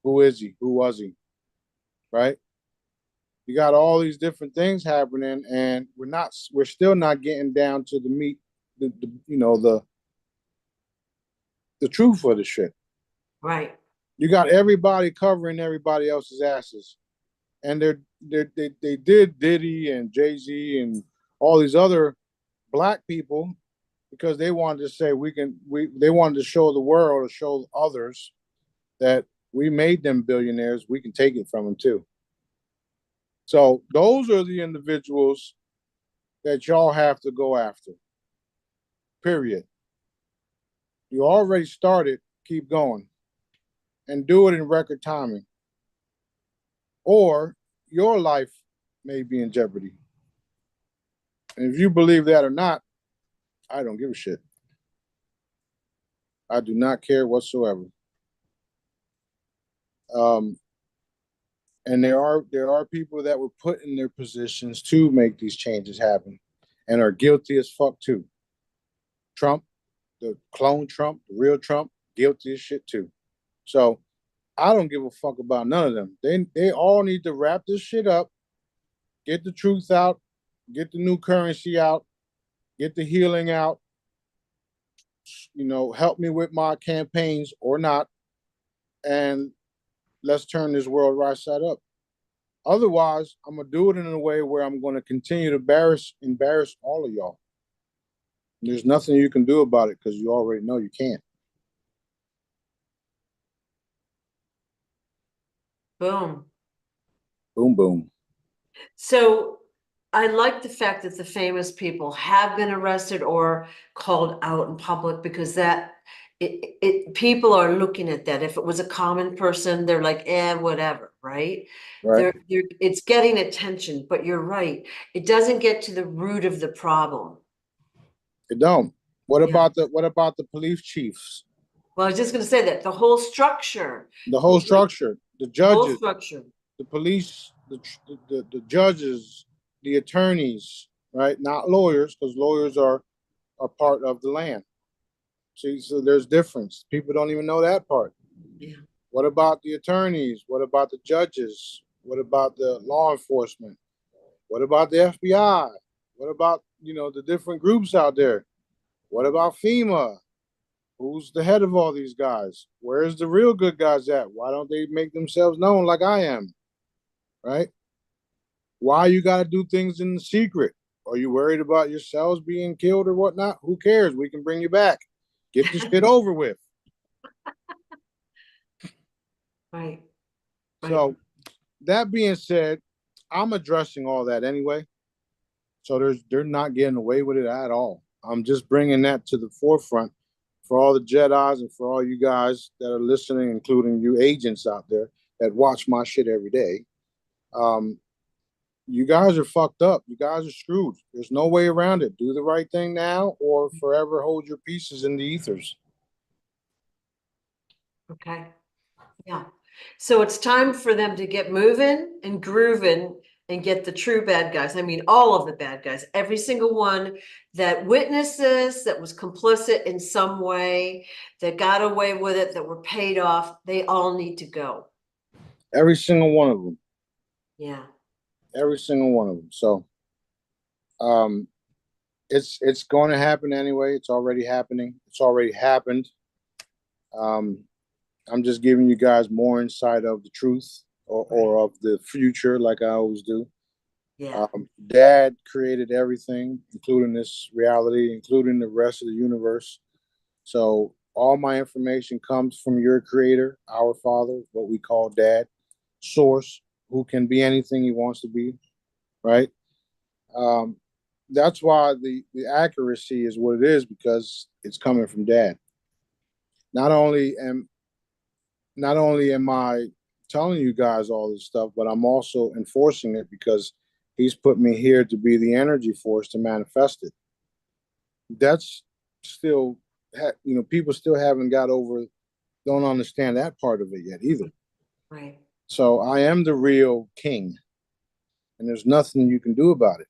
Who is he? Who was he? Right? You got all these different things happening, and we're still not getting down to the meat, the truth of the shit. Right. You got everybody covering everybody else's asses, and they did Diddy and Jay-Z and all these other black people because they wanted to say they wanted to show the world or show others that we made them billionaires, we can take it from them too. So those are the individuals that y'all have to go after. Period. You already started, keep going and do it in record timing. Or your life may be in jeopardy. And if you believe that or not, I don't give a shit. I do not care whatsoever. Um, and there are people that were put in their positions to make these changes happen, and are guilty as fuck too. Trump, the clone Trump, the real Trump, guilty as shit too. So I don't give a fuck about none of them. They all need to wrap this shit up, get the truth out, get the new currency out, get the healing out. Help me with my campaigns or not, and let's turn this world right side up. Otherwise, I'm gonna do it in a way where I'm gonna continue to embarrass all of y'all. There's nothing you can do about it because you already know you can't. Boom. Boom, boom. So I like the fact that the famous people have been arrested or called out in public, because that people are looking at that. If it was a common person, they're like, whatever, right? Right? It's getting attention, but you're right. It doesn't get to the root of the problem. It don't. What Yeah. about the police chiefs? Well, I was just gonna say that the whole structure, The whole structure, the the whole judges, structure. the police, the judges, the attorneys, right? Not lawyers, because lawyers are part of the land. See, so there's difference. People don't even know that part. Yeah. What about the attorneys? What about the judges? What about the law enforcement? What about the FBI? What about the different groups out there? What about FEMA? Who's the head of all these guys? Where's the real good guys at? Why don't they make themselves known like I am? Right? Why you got to do things in the secret? Are you worried about yourselves being killed or whatnot? Who cares? We can bring you back. Get this shit over with. Right. So that being said, I'm addressing all that anyway. So they're not getting away with it at all. I'm just bringing that to the forefront for all the Jedis and for all you guys that are listening, including you agents out there that watch my shit every day. You guys are fucked up. You guys are screwed. There's no way around it. Do the right thing now or forever hold your pieces in the ethers. Okay. Yeah. So it's time for them to get moving and grooving and get the true bad guys. I mean, all of the bad guys, every single one that witnessed this, that was complicit in some way, that got away with it, that were paid off, they all need to go. Every single one of them. Yeah. Every single one of them. So it's going to happen anyway. It's already happening. It's already happened. I'm just giving you guys more insight of the truth or of the future, like I always do. Yeah. Dad created everything, including this reality, including the rest of the universe. So all my information comes from your creator, our father, what we call dad, source, who can be anything he wants to be, right? That's why the accuracy is what it is, because it's coming from dad. Not only am I telling you guys all this stuff, but I'm also enforcing it because he's put me here to be the energy force to manifest it. That's still, people still haven't got over, don't understand that part of it yet either. Right. So I am the real king, and there's nothing you can do about it.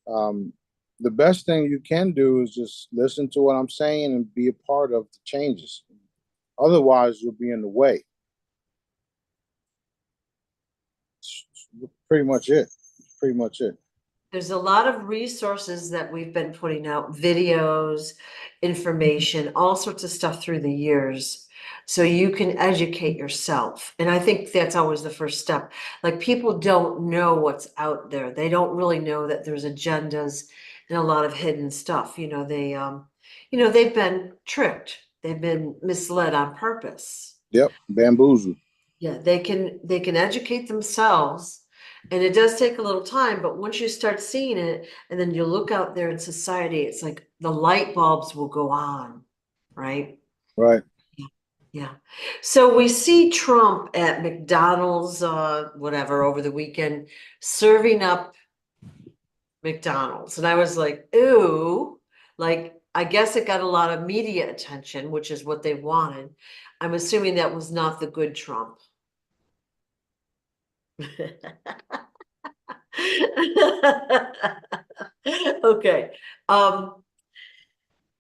The best thing you can do is just listen to what I'm saying and be a part of the changes. Otherwise, you'll be in the way. Pretty much it. Pretty much it. There's a lot of resources that we've been putting out, videos, information, all sorts of stuff through the years. So you can educate yourself. And I think that's always the first step. Like, people don't know what's out there. They don't really know that there's agendas and a lot of hidden stuff. They've been tricked. They've been misled on purpose. Yep, bamboozled. Yeah, they can educate themselves, and it does take a little time, but once you start seeing it and then you look out there in society, it's like the light bulbs will go on, right? Right. Yeah. So we see Trump at McDonald's, whatever, over the weekend, serving up McDonald's. And I was like, ooh, like, I guess it got a lot of media attention, which is what they wanted. I'm assuming that was not the good Trump. Okay. Um,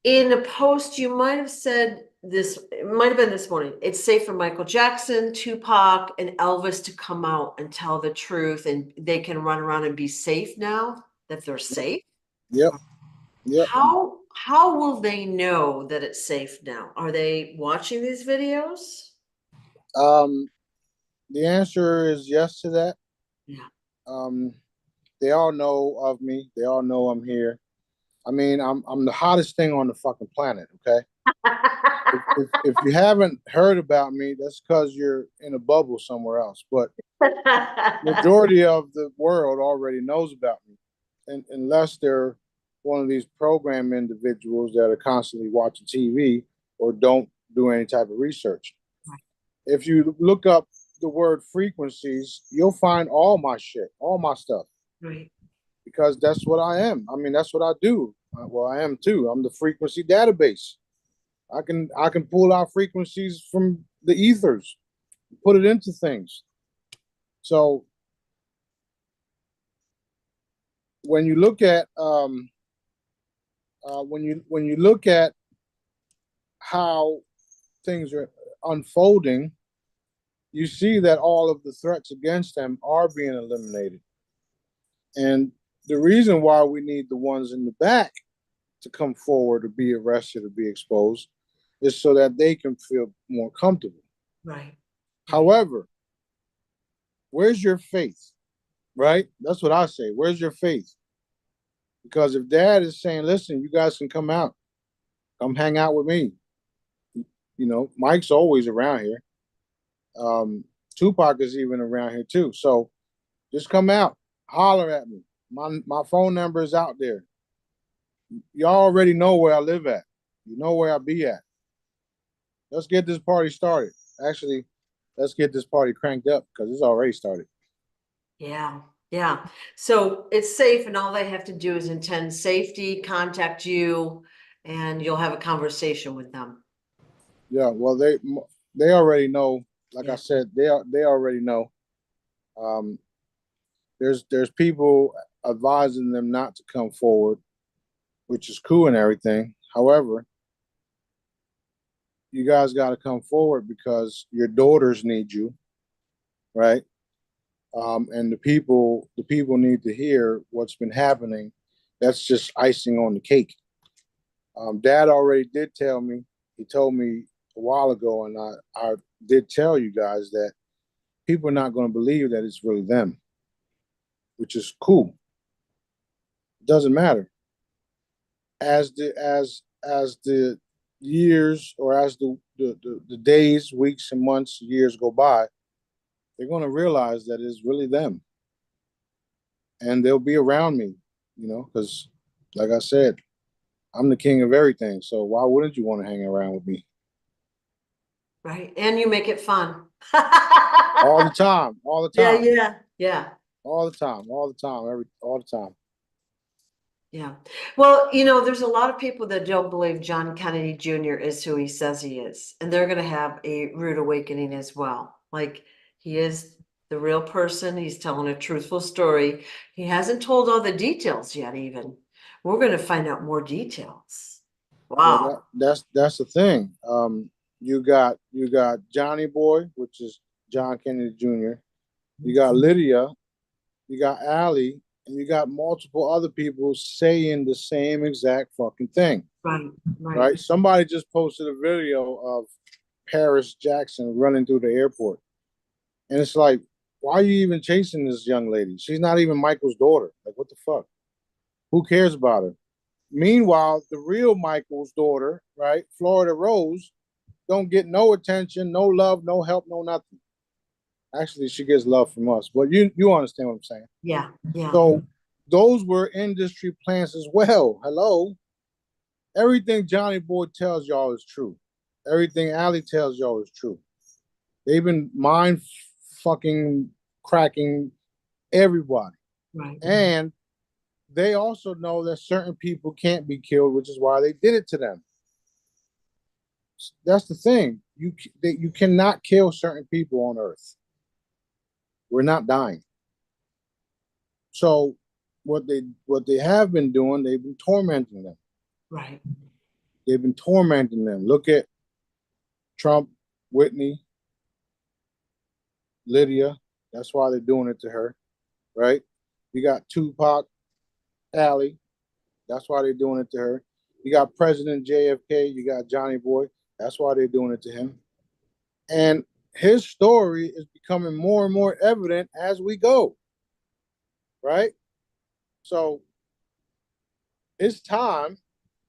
in a post, you might have said this, it might have been this morning. It's safe for Michael Jackson, Tupac, and Elvis to come out and tell the truth, and they can run around and be safe now that they're safe. Yep. Yep. How will they know that it's safe now? Are they watching these videos? Um, the answer is yes to that. Yeah. Um, they all know of me. They all know I'm here. I mean, I'm the hottest thing on the fucking planet. Okay. If you haven't heard about me, that's because you're in a bubble somewhere else. But majority of the world already knows about me, and unless they're one of these program individuals that are constantly watching TV or don't do any type of research. If you look up the word frequencies, you'll find all my shit, all my stuff, Right. because that's what I am. I mean, that's what I do. Well, I am too. I'm the frequency database. I can pull out frequencies from the ethers, put it into things. So when you look at when you look at how things are unfolding, you see that all of the threats against them are being eliminated. And the reason why we need the ones in the back to come forward or be arrested or be exposed is so that they can feel more comfortable. Right. However, where's your faith? Right? That's what I say. Where's your faith? Because if dad is saying, listen, you guys can come out, come hang out with me. You know, Mike's always around here. Tupac is even around here too. So just come out, holler at me. My phone number is out there. Y'all already know where I live at. You know where I be at. Let's get this party started. Actually, let's get this party cranked up because it's already started. Yeah. Yeah. So it's safe, and all they have to do is intend safety, contact you, and you'll have a conversation with them. Yeah, well, they already know. Like I Yeah. said, they already know. Um, there's people advising them not to come forward, which is cool and everything. However, you guys got to come forward because your daughters need you, right? And the people need to hear what's been happening. That's just icing on the cake. Dad already did tell me. He told me a while ago, and I did tell you guys that people are not going to believe that it's really them, which is cool. It doesn't matter. As the years, or as the days, weeks, and months, years go by, they're going to realize that it's really them, and they'll be around me, because, like I said, I'm the king of everything. So why wouldn't you want to hang around with me? Right. And you make it fun. All the time, all the Yeah, time, yeah, yeah, all the time, all the time, all the time. yeah. Well, there's a lot of people that don't believe John Kennedy Jr. is who he says he is, and they're going to have a rude awakening as well. Like, he is the real person. He's telling a truthful story. He hasn't told all the details yet, even. We're going to find out more details. Well, Wow. that's the thing. You got Johnny Boy, which is John Kennedy Jr. You got Lydia, you got Allie, and you got multiple other people saying the same exact fucking thing. Right, right. Right? Somebody just posted a video of Paris Jackson running through the airport, and it's like, why are you even chasing this young lady? She's not even Michael's daughter. Like, what the fuck? Who cares about her? Meanwhile, the real Michael's daughter, right, Florida Rose, don't get no attention, no love, no help, no nothing. Actually, she gets love from us, but you understand what I'm saying. Yeah, yeah. So those were industry plants as well. Hello, everything Johnny Boy tells y'all is true. Everything Allie tells y'all is true. They've been mind fucking cracking everybody. Right. And they also know that certain people can't be killed, which is why they did it to them. That's the thing. You cannot kill certain people on Earth. We're not dying. So what they have been doing, they've been tormenting them. Right. They've been tormenting them. Look at Trump, Whitney, Lydia. That's why they're doing it to her, right? You got Tupac, Allie. That's why they're doing it to her. You got President JFK. You got Johnny Boy. That's why they're doing it to him. And his story is becoming more and more evident as we go, right? So it's time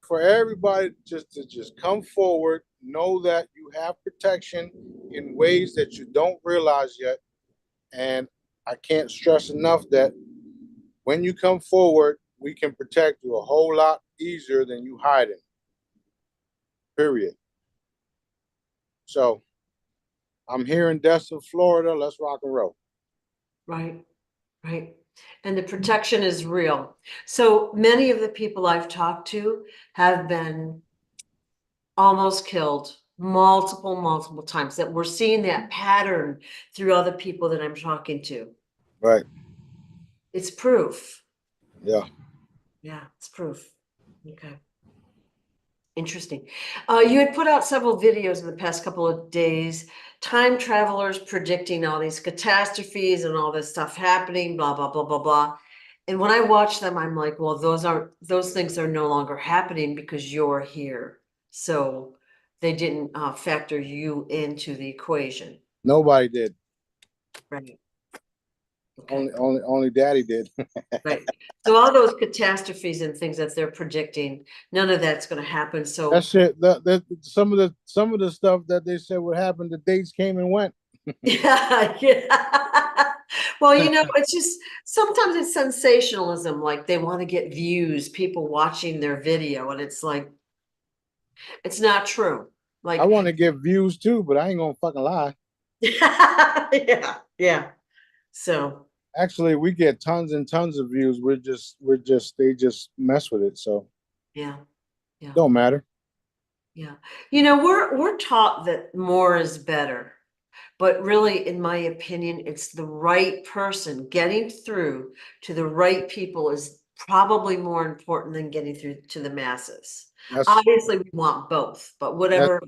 for everybody just come forward, know that you have protection in ways that you don't realize yet. And I can't stress enough that when you come forward, we can protect you a whole lot easier than you hiding. Period. So I'm here in Destin, Florida. Let's rock and roll. Right. Right. And the protection is real. So many of the people I've talked to have been almost killed multiple times, that we're seeing that pattern through other people that I'm talking to. Right. It's proof. Yeah. Yeah, it's proof. Okay. Interesting. You had put out several videos in the past couple of days, time travelers predicting all these catastrophes and all this stuff happening, blah, blah, blah, blah, blah. And when I watch them, I'm like, well, those things are no longer happening because you're here. So they didn't factor you into the equation. Nobody did. Right. Okay. Only Daddy did. Right. So all those catastrophes and things that they're predicting, none of that's going to happen. So That shit. Some of the stuff that they said would happen, the dates came and went. yeah, yeah. Well, it's just sometimes it's sensationalism. Like they want to get views, people watching their video, and it's like it's not true. I Like, want to get views too, but I ain't gonna fucking lie. yeah, yeah. So Actually, we get tons and tons of views. They just mess with it. So yeah, yeah, don't matter. yeah. We're taught that more is better. But really, in my opinion, it's the right person. Getting through to the right people is probably more important than getting through to the masses. That's Obviously, we want both, but that's whatever,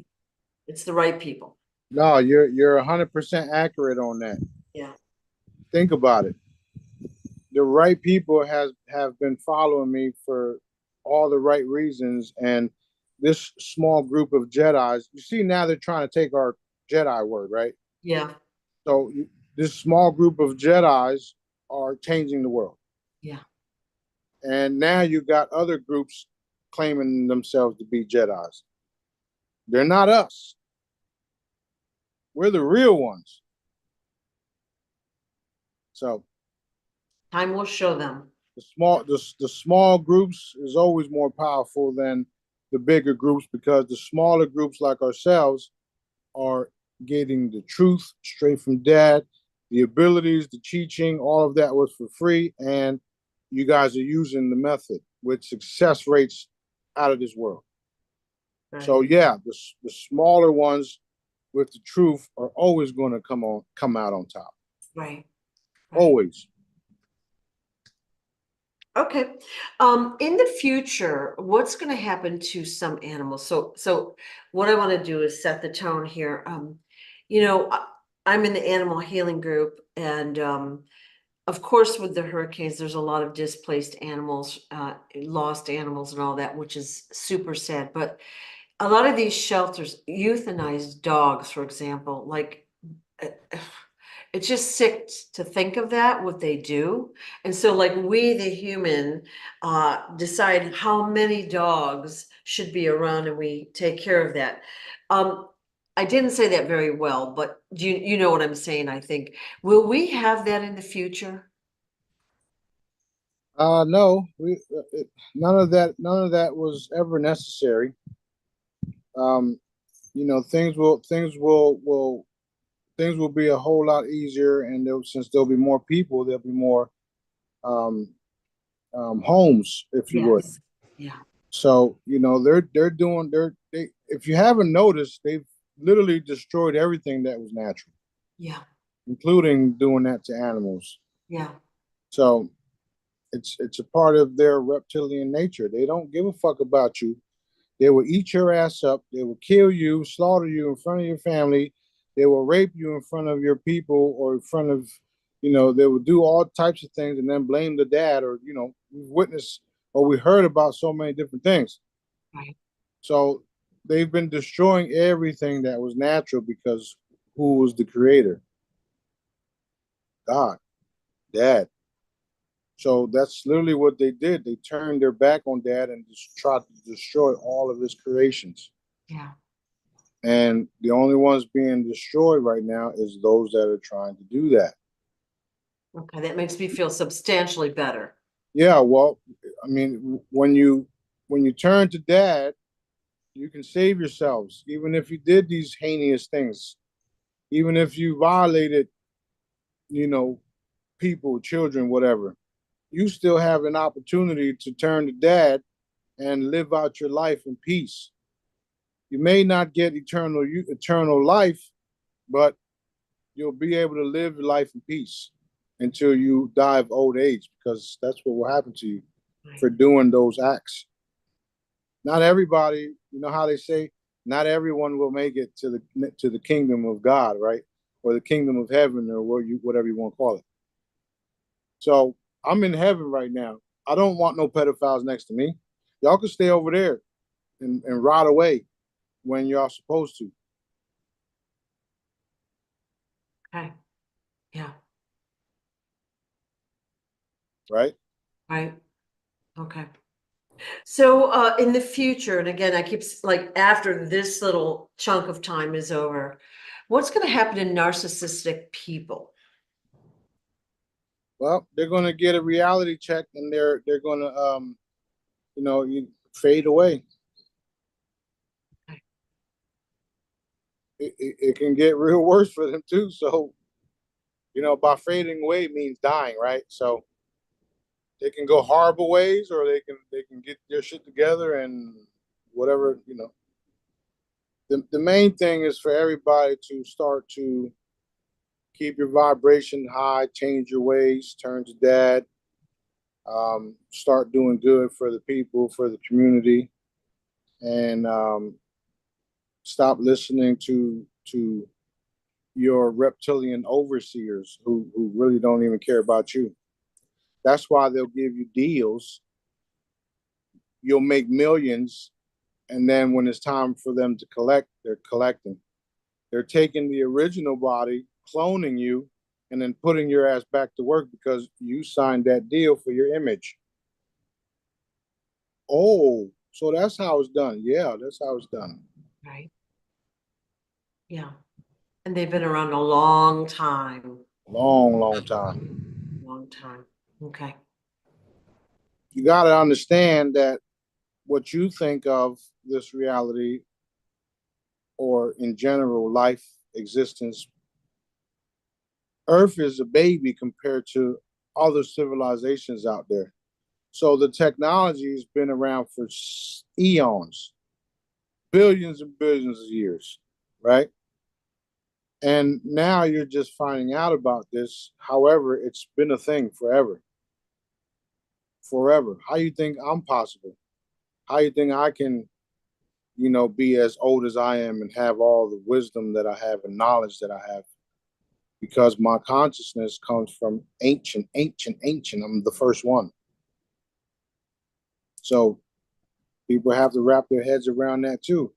it's the right people. no, you're 100% accurate on that. Yeah. Think about it. The right people have been following me for all the right reasons, and this small group of Jedi's. You see, now they're trying to take our Jedi word, right? Yeah. So this small group of Jedi's are changing the world, Yeah. and now you got other groups claiming themselves to be Jedi's. They're not us. We're the real ones. So Time will show them. the small groups is always more powerful than the bigger groups, because the smaller groups like ourselves are getting the truth straight from dad, the abilities, the teaching, all of that was for free, and you guys are using the method with success rates out of this world. Right. So yeah, the smaller ones with the truth are always going to come out on top. Right. Right. Always. Okay. In the future, what's going to happen to some animals? So what I want to do is set the tone here. You know, I, I'm in the animal healing group, and of course, with the hurricanes, there's a lot of displaced animals, lost animals, and all that, which is super sad. But a lot of these shelters euthanize dogs, for example. Like, uh, it's just sick to think of that, what they do. And so, like, we, the human, decide how many dogs should be around, and we take care of that. Um, I didn't say that very well, but you know what I'm saying, I think. Will we have that in the future? No, none of that was ever necessary. Um, things will be a whole lot easier, and since there'll be more people, there'll be more um, homes, if you would. Yes. Yeah. So they're doing they if you haven't noticed, they've literally destroyed everything that was natural, Yeah. including doing that to animals. Yeah. So it's a part of their reptilian nature. They don't give a fuck about you. They will eat your ass up. They will kill you, slaughter you in front of your family. They will rape you in front of your people or in front of, they will do all types of things and then blame the dad, or, we've witnessed or we heard about so many different things. Right. So they've been destroying everything that was natural because who was the creator? God, dad. So that's literally what they did. They turned their back on dad and just tried to destroy all of his creations. Yeah. And the only ones being destroyed right now is those that are trying to do that. Okay. That makes me feel substantially better. Yeah, well, I mean, when you turn to dad, you can save yourselves, even if you did these heinous things, even if you violated, you know, people, children, whatever. You still have an opportunity to turn to dad and live out your life in peace. You may not get eternal life, but you'll be able to live life in peace until you die of old age, because that's what will happen to you Right. for doing those acts. Not everybody, you know how they say, not everyone will make it to the kingdom of God, right? Or the kingdom of heaven, or whatever you want to call it. So I'm in heaven right now. I don't want no pedophiles next to me. Y'all can stay over there and rot away when y'all supposed to. Okay. Yeah. Right? Right. Okay. So in the future, and again, I keep like after this little chunk of time is over, what's going to happen to narcissistic people? Well, they're gonna get a reality check, and they're gonna you fade away. Okay. It can get real worse for them too. So by fading away means dying, right? So they can go horrible ways, or they can get their shit together and whatever. The main thing is for everybody to start to keep your vibration high, change your ways, turn to dad, start doing good for the people, for the community, and stop listening to your reptilian overseers who really don't even care about you. That's why they'll give you deals. You'll make millions, and then when it's time for them to collect, they're collecting. They're taking the original body, cloning you, and then putting your ass back to work because you signed that deal for your image. Oh, so that's how it's done. Yeah, that's how it's done. Right. Yeah. And they've been around a long time. Long, long time. Long time. Okay. You got to understand that what you think of this reality, or in general life existence, Earth is a baby compared to other civilizations out there. So the technology has been around for eons, billions and billions of years, right? And now you're just finding out about this. However, it's been a thing forever. Forever. How you think I'm possible? How you think I can, be as old as I am and have all the wisdom that I have and knowledge that I have? Because my consciousness comes from ancient, ancient, ancient. I'm the first one. So people have to wrap their heads around that too.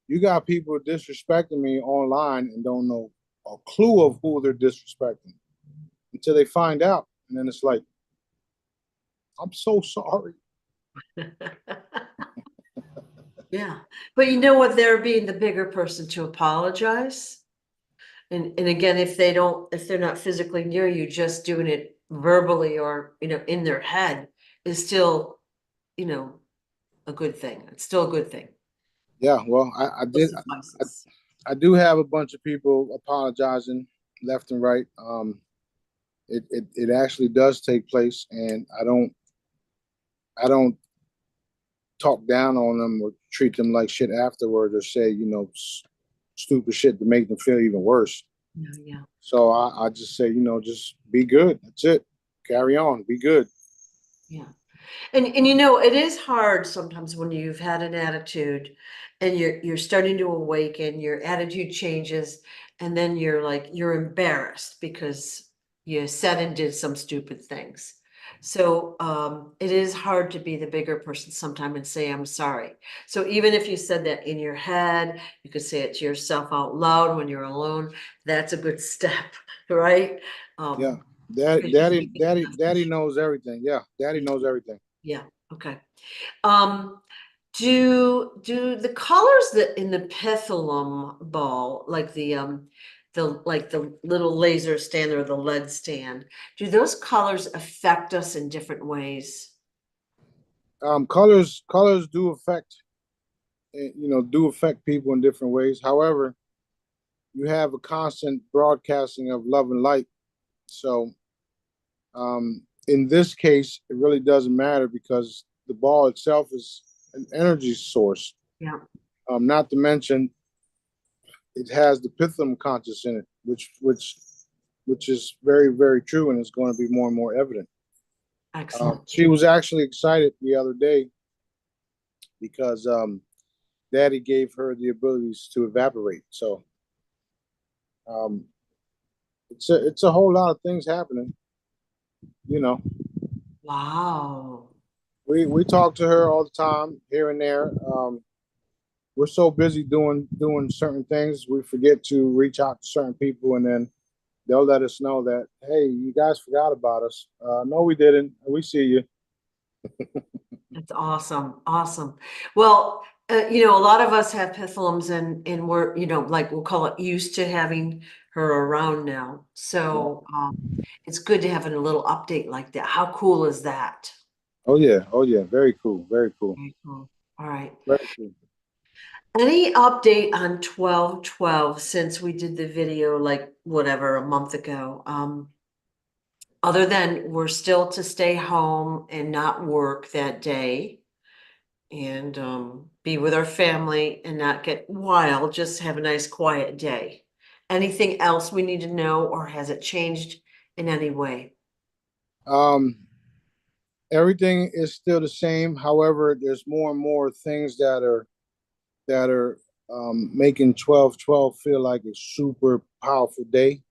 You got people disrespecting me online and don't know a clue of who they're disrespecting until they find out. And then it's like, I'm so sorry. Yeah. But you know what? They're being the bigger person to apologize. And again, if they're not physically near you, just doing it verbally or, in their head is still, a good thing. It's still a good thing. Yeah, well, suffices. I do have a bunch of people apologizing left and right. It actually does take place, and I don't talk down on them or treat them like shit afterwards or say stupid shit to make them feel even worse. Yeah, yeah, So I just say just be good. That's it. Carry on. Be good. yeah. And you know, it is hard sometimes when you've had an attitude and you're starting to awaken, your attitude changes, and then you're like you're embarrassed because you said and did some stupid things. So it is hard to be the bigger person sometime and say I'm sorry. So even if you said that in your head, you could say it to yourself out loud when you're alone. That's a good step, right? Yeah. Um, because you Daddy, take the daddy, daddy message. knows everything. Yeah, daddy Yeah, knows everything. yeah, okay. Um, do the colors that in the Pitholem ball, like the little laser stand or the lead stand, do those colors affect us in different ways? Colors do affect do affect people in different ways. However, you have a constant broadcasting of love and light. So in this case, it really doesn't matter because the ball itself is an energy source. Yeah, Not to mention it has the Pitholem conscious in it, which is very very true, and it's going to be more and more evident. excellent. She was actually excited the other day because Daddy gave her the abilities to evaporate. So um, it's a whole lot of things happening. You know, Wow. we talk to her all the time here and there. We're so busy doing certain things, we forget to reach out to certain people, and then they'll let us know that, hey, you guys forgot about us. No, we didn't. We see you. That's awesome. Awesome. Well, you know, a lot of us have Pitholems and we're, you know, like we'll call it used to having her around now. Yeah. So it's good to have a little update like that. How cool is that? Oh yeah. Oh yeah. Very cool. Very cool. Very cool. All right. Very cool. Any update on 1212 since we did the video like whatever a month ago? Other than we're still to stay home and not work that day and be with our family and not get wild, just have a nice quiet day. Anything else we need to know, or has it changed in any way? Um, Everything is still the same. However, there's more and more things that are making 12/12 feel like a super powerful day.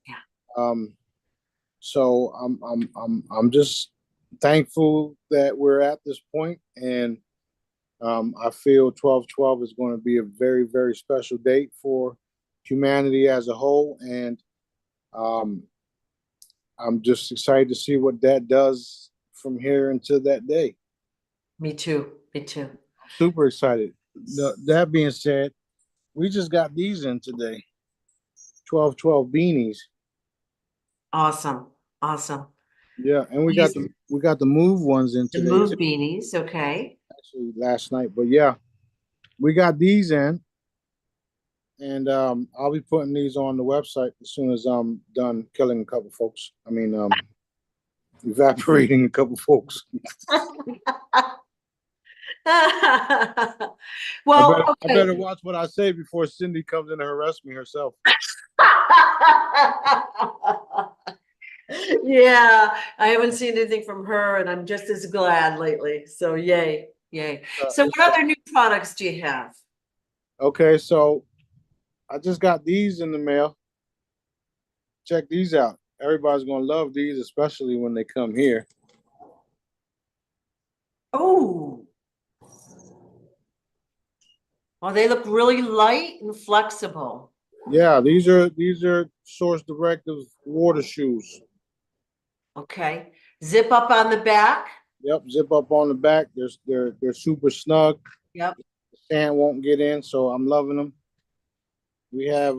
Yeah, Um, so I'm just thankful that we're at this point, and I feel 12/12 is going to be a very very special date for humanity as a whole, and um, I'm just excited to see what that does from here until that day. me too. Me too. Super excited. That being said, we just got these in today. 12/12 beanies. Awesome. Awesome. Yeah, and These we got the move ones in the today too. move beanies, okay. Actually, last night, but yeah, we got these in, and I'll be putting these on the website as soon as I'm done killing a couple folks. I mean, evaporating a couple folks. Well, I okay. better watch what I say before Cindy comes in and harass me herself. Yeah, I haven't seen anything from her and I'm just as glad lately. So yay, yay. So It's, what other new products do you have? okay, so I just got these in the mail. Check these out. Everybody's gonna love these, especially when they come here. Oh, well, they look really light and flexible. Yeah, these are Source Directive water shoes. Okay. Zip up on the back. Yep, zip up on the back. They're super snug. Yep. The sand won't get in, so I'm loving them. We have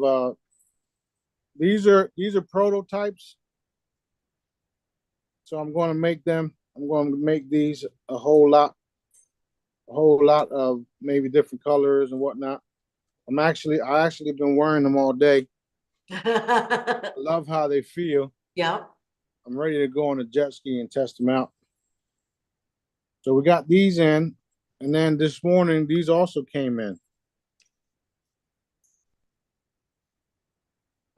these are prototypes, so I'm going to make them. I'm going to make these a whole lot a whole lot of maybe different colors and whatnot. I actually been wearing them all day. I love how they feel. Yeah. I'm ready to go on a jet ski and test them out. So we got these in, and then this morning these also came in.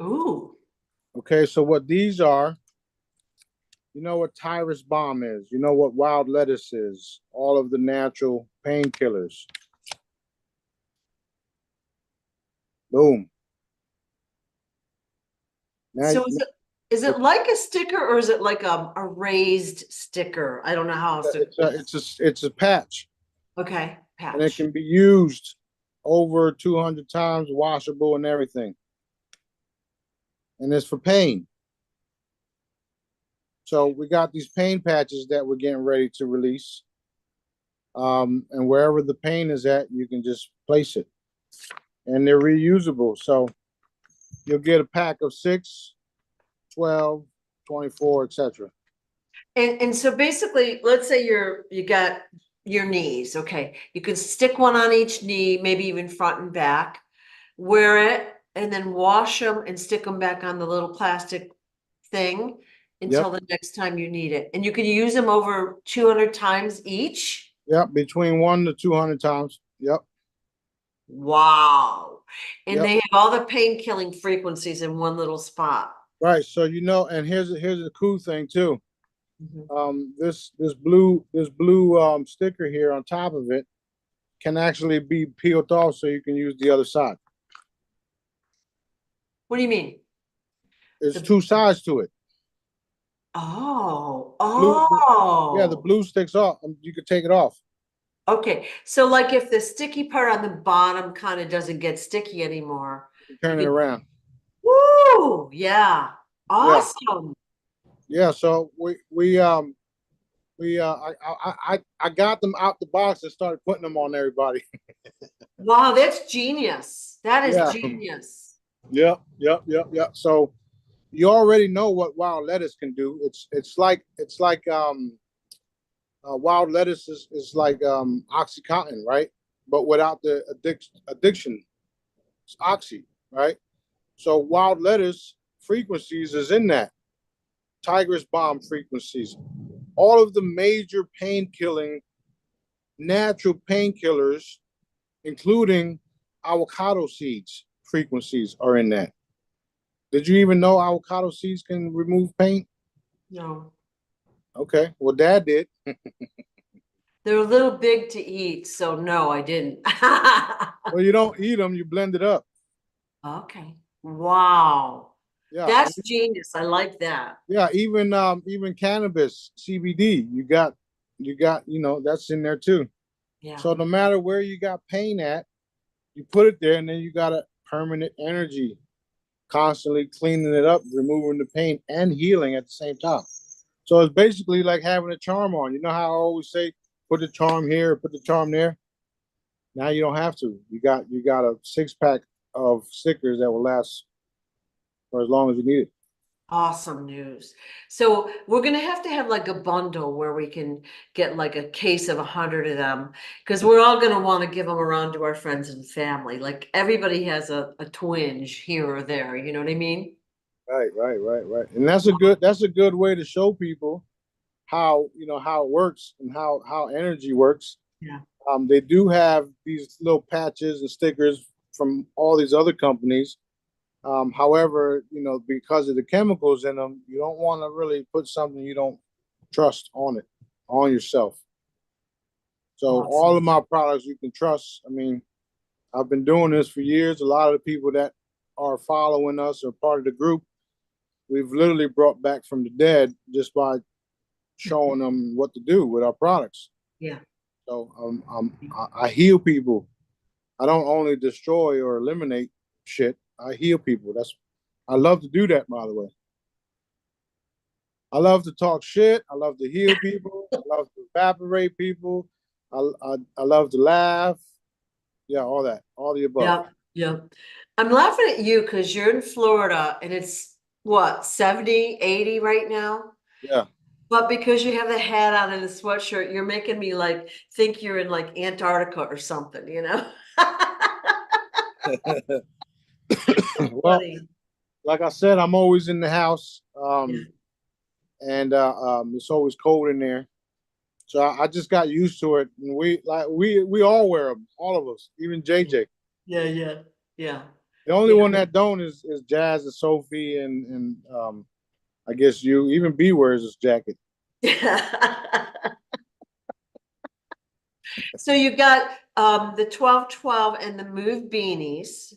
Ooh. Okay, so what these are, you know what Tyrus Bomb is, you know what wild lettuce is, all of the natural painkillers. Boom. Now, So is it like a sticker or is it like a raised sticker? I don't know how else to. it's a patch, Okay, and it patch. can be used over 200 times, washable and everything. And it's for pain. So we got these pain patches that we're getting ready to release. And wherever the pain is at, you can just place it. And they're reusable. So you'll get a pack of 6, 12, 24, etc. And so basically, let's say you got your knees, okay. You can stick one on each knee, maybe even front and back, wear it, and then wash them and stick them back on the little plastic thing until Yep. the next time you need it. And you can use them over 200 times each. Yep. Between 1 to 200 times. Yep. Wow. And Yep. they have all the pain killing frequencies in one little spot. Right. So and here's the cool thing too. Mhm. This blue sticker here on top of it can actually be peeled off, so you can use the other side. What do you mean? There's The 2 sides to it. Oh, Blue, yeah, the oh. blue sticks off. You can take it off. Okay, so like if the sticky part on the bottom kind of doesn't get sticky anymore, You can you turn it could, around. woo, yeah, Yeah, awesome. yeah. So I got them out the box and started putting them on everybody. Wow, that's genius. That is Yeah. genius. Yep. So you already know what wild lettuce can do. Wild lettuce is like oxycontin, right? But without the addiction, it's oxy, right? So wild lettuce frequencies is in that. Tiger's bomb frequencies, all of the major pain killing natural painkillers, including avocado seeds frequencies, are in that. Did you even know avocado seeds can remove pain? No, Okay, well, Dad did. they're a little big to eat, so no, I didn't. Well, you don't eat them; you blend it up. Okay, wow, Yeah, and that's genius. I like that. yeah, even cannabis CBD, that's in there too. Yeah, So no matter where you got pain at, you put it there, and then you got a permanent energy, constantly cleaning it up, removing the pain and healing at the same time. So it's basically like having a charm on. You know how I always say, put the charm here, put the charm there. Now you don't have to. You got a 6 pack of stickers that will last for as long as you need it. awesome news. So we're gonna have to have like a bundle where we can get like a case of 100 of them because we're all gonna want to give them around to our friends and family. Like everybody has a twinge here or there. You know what I mean? Right. And that's a good way to show people how it works and how energy works. Yeah. They do have these little patches and stickers from all these other companies. However, because of the chemicals in them, you don't want to really put something you don't trust on yourself. So all Awesome. of my products you can trust. I mean, I've been doing this for years. A lot of the people that are following us or part of the group, we've literally brought back from the dead just by showing them what to do with our products. Yeah. So I heal people. I don't only destroy or eliminate shit. I heal people. I love to do that, by the way. I love to talk shit. I love to heal people. I love to evaporate people. I love to laugh. Yeah, all that, all the above. Yeah. Yeah. I'm laughing at you because you're in Florida and it's what, 70, 80 right now? Yeah. But because you have the hat on and the sweatshirt, you're making me like think you're in like Antarctica or something, you know? Well, Funny. like I said, I'm always in the house, Yeah. and it's always cold in there. So I just got used to it, and we all wear them, all of us, even JJ. Yeah, yeah, yeah, The only yeah. one that don't is Jazz and Sophie, and I guess you. Even B wears his jacket. So you got the 1212 and the move beanies.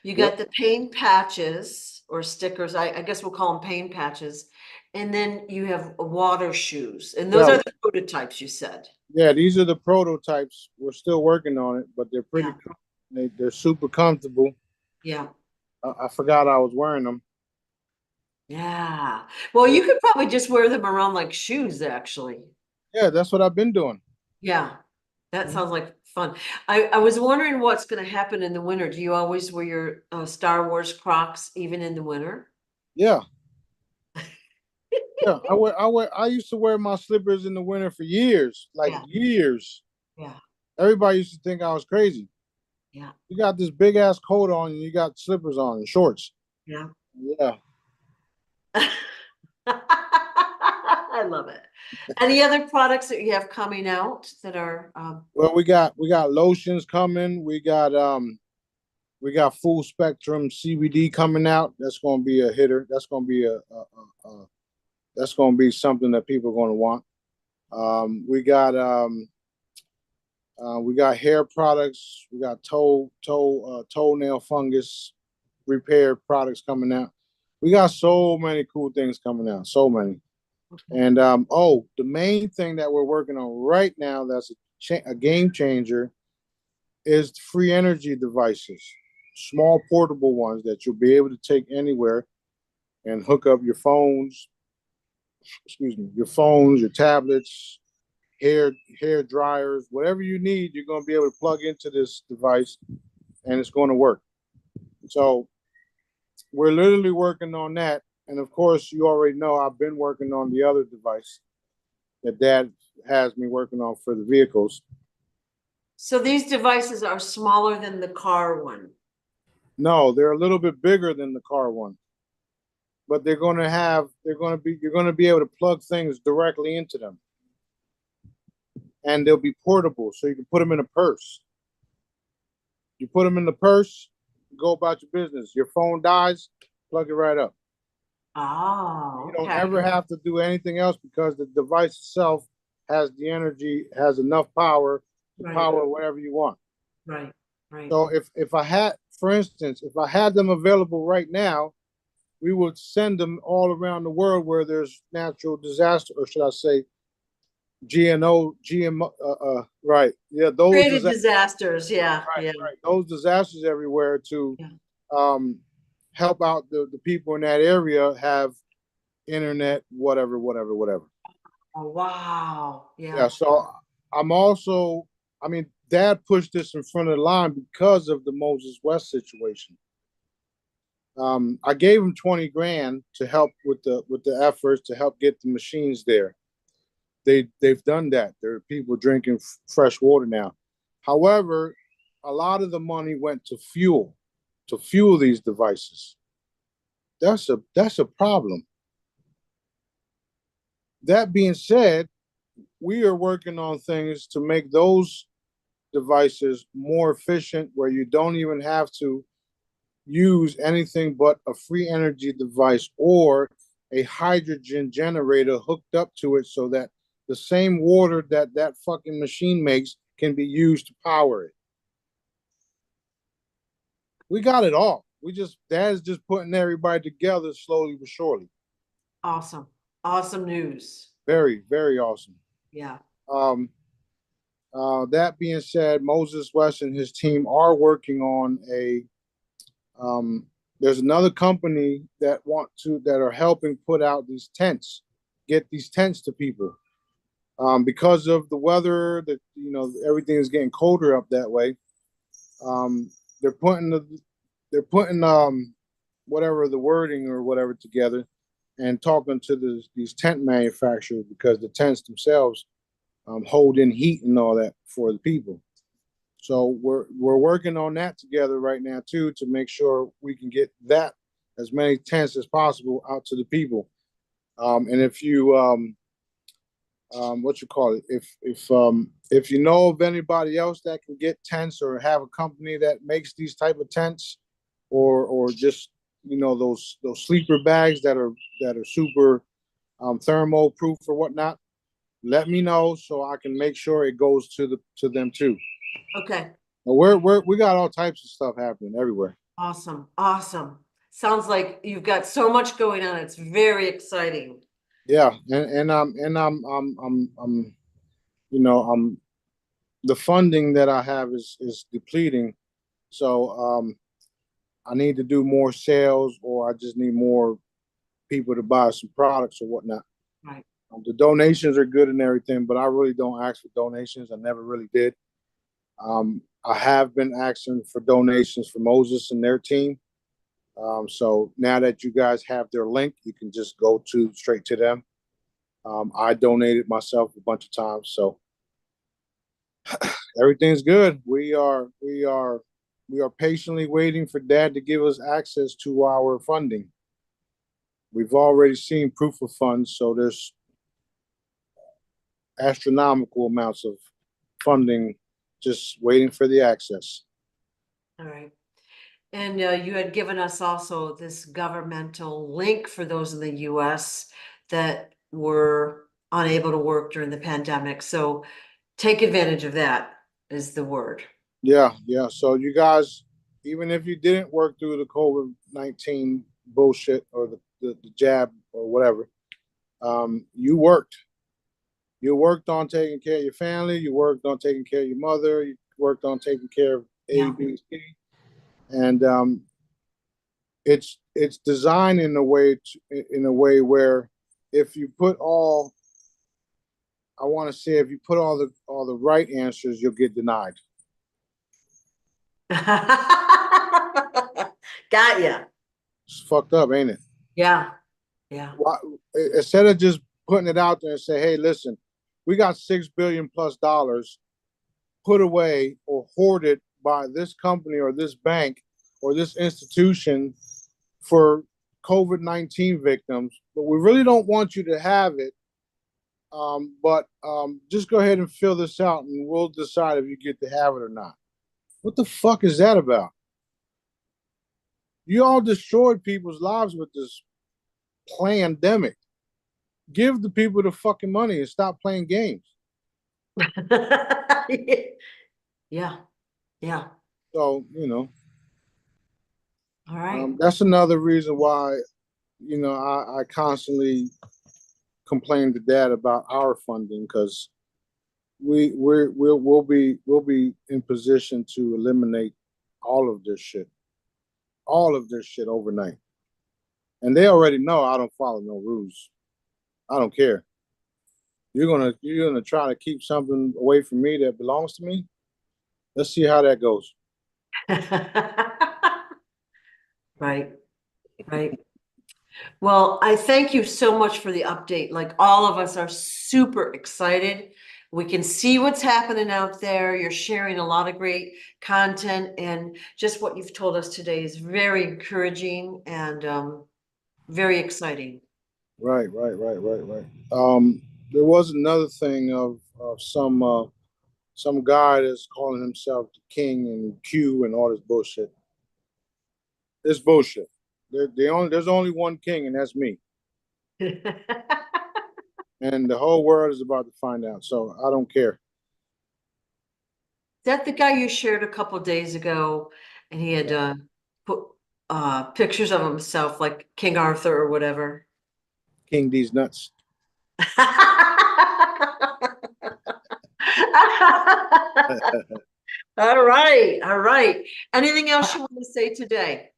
You got Yep. the pain patches or stickers. I guess we'll call them pain patches. And then you have water shoes. And those are Well, the prototypes you said. yeah, these are the prototypes. We're still working on it, but they're Yeah, they're super comfortable. yeah, I forgot I was wearing them. yeah. Well, you could probably just wear them around like shoes, actually. Yeah, that's what I've been doing. Yeah, that Mhm. sounds like fun. I was wondering what's going to happen in the winter. Do you always wear your Star Wars Crocs even in the winter? Yeah, yeah. I used to wear my slippers in the winter for years, like Yeah, years. yeah, Everybody used to think I was crazy. yeah, You got this big ass coat on, and you got slippers on and shorts. yeah. Yeah. I love it. Any other products that you have coming out that are Well, we got lotions coming. We got full spectrum CBD coming out. That's going to be a hitter. That's going to be that's going to be something that people are going to want. We got hair products. We got toenail fungus repair products coming out. We got so many cool things coming out. So many. And oh, the main thing that we're working on right now that's a game changer is free energy devices, small portable ones that you'll be able to take anywhere and hook up your phones, excuse me, your phones, your tablets, hair hair dryers, whatever you need, you're going to be able to plug into this device and it's going to work. So we're literally working on that. And of course, you already know I've been working on the other device that Dad has me working on for the vehicles. so these devices are smaller than the car one. No, they're a little bit bigger than the car one, but you're going to be able to plug things directly into them, and they'll be portable, so you can put them in a purse. You put them in the purse, go about your business. Your phone dies, plug it right up. You Oh, don't okay. ever have to do anything else because the device itself has the energy, has enough power to Right, power whatever you want. right, right. So if I had, for instance, if I had them available right now, we would send them all around the world where there's natural disaster, or should I say, GNO, GMO, right? Yeah, Created disasters. Yeah, right, yeah, right, those disasters everywhere to yeah. um, help out the people in that area have internet, whatever, whatever, whatever. Oh, wow. Yeah, Yeah. so I'm also, I mean, Dad pushed this in front of the line because of the Moses West situation. I gave him 20 grand to help with the efforts to help get the machines there. They've done that. There are people drinking fresh water now. However, a lot of the money went to fuel these devices. That's a problem. That being said, we are working on things to make those devices more efficient where you don't even have to use anything but a free energy device or a hydrogen generator hooked up to it so that the same water that that fucking machine makes can be used to power it. We got it all. Dad's just putting everybody together slowly but surely. Awesome. Awesome news. Very, very awesome. Yeah. Um, that being said, Moses West and his team are working on a there's another company that are helping put out these tents, get these tents to people. Because of the weather, that everything is getting colder up that way. Um, they're putting whatever the wording or whatever together and talking to these tent manufacturers, because the tents themselves hold in heat and all that for the people. So we're working on that together right now too, to make sure we can get that, as many tents as possible, out to the people. And if you what you call it, if you know of anybody else that can get tents, or have a company that makes these type of tents, or just, you know, those sleeper bags that are super thermal proof or whatnot, let me know so I can make sure it goes to them too. Okay. We got all types of stuff happening everywhere. Awesome. Awesome. Sounds like you've got so much going on. It's very exciting. Yeah, I'm you know, the funding that I have is depleting, so I need to do more sales, or I just need more people to buy some products or whatnot. Right. The donations are good and everything, but I really don't ask for donations. I never really did. I have been asking for donations for Moses and their team. So now that you guys have their link, you can just go to straight to them. I donated myself a bunch of times, so everything's good. We are patiently waiting for Dad to give us access to our funding. We've already seen proof of funds, so there's astronomical amounts of funding just waiting for the access. All right. And you had given us also this governmental link for those in the US that were unable to work during the pandemic. So take advantage of that is the word. Yeah, yeah. So you guys, even if you didn't work through the COVID-19 bullshit, or the jab or whatever, you worked. You worked on taking care of your family. You worked on taking care of your mother. You worked on taking care of A, Yeah. B, C, and it's designed in a way where, if you put all, I want to say, if you put all the right answers, you'll get denied. Got ya. It's fucked up, ain't it? Yeah. Yeah. Why, instead of just putting it out there and say, hey, listen, we got $6 billion+ put away or hoarded by this company or this bank or this institution for COVID-19 victims, but we really don't want you to have it. But just go ahead and fill this out, and we'll decide if you get to have it or not. What the fuck is that about? You all destroyed people's lives with this pandemic. Give the people the fucking money and stop playing games. Yeah. Yeah. So, All right. that's another reason why, I constantly complain to Dad about our funding, because we'll be in position to eliminate all of this shit, overnight. And they already know I don't follow no rules. I don't care. You're gonna try to keep something away from me that belongs to me. Let's see how that goes. Right. Right. Well, I thank you so much for the update. Like, all of us are super excited. We can see what's happening out there. You're sharing a lot of great content, and just what you've told us today is very encouraging and very exciting. Right. There was another thing of some guy that's calling himself the king and Q and all this bullshit. It's bullshit. There's only one king, and that's me. Is And the whole world is about to find out. So I don't care. that the guy you shared a couple days ago, and he had put pictures of himself like King Arthur or whatever? King D's nuts. All right, all right. Anything else you want to say today?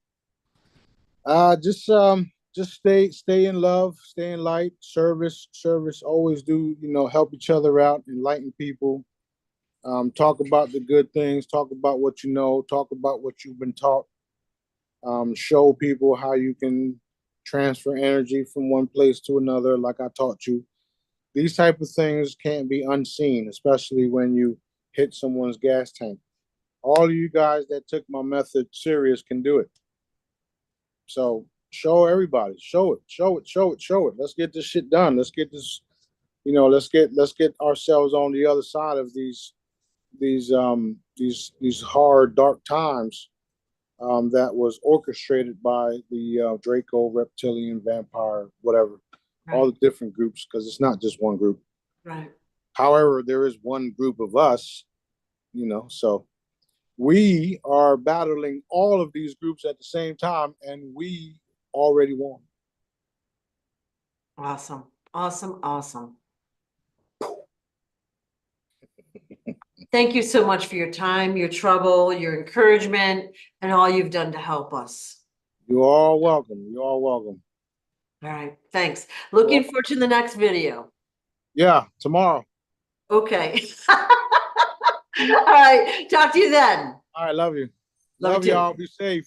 Just stay in love, stay in light, service. Always do, help each other out, enlighten people. Talk about the good things, talk about what you know, talk about what you've been taught. Show people how you can transfer energy from one place to another, like I taught you. These type of things can't be unseen, especially when you hit someone's gas tank. All of you guys that took my method serious can do it. So show everybody, show it, show it, show it, show it. Let's get this shit done. Let's get this, let's get ourselves on the other side of these hard, dark times that was orchestrated by the Draco, reptilian, vampire, whatever, all Right, the different groups, because it's not just one group. right. However, there is one group of us, so we are battling all of these groups at the same time, and we already won. Awesome. Awesome. Awesome. Thank you so much for your time, your trouble, your encouragement, and all you've done to help us. You're all welcome. You're all welcome. All right. Thanks. Looking forward to the next video. Yeah, tomorrow. Okay. All right. Talk to you then. All right, love you. Love you Love too. y'all. Be safe.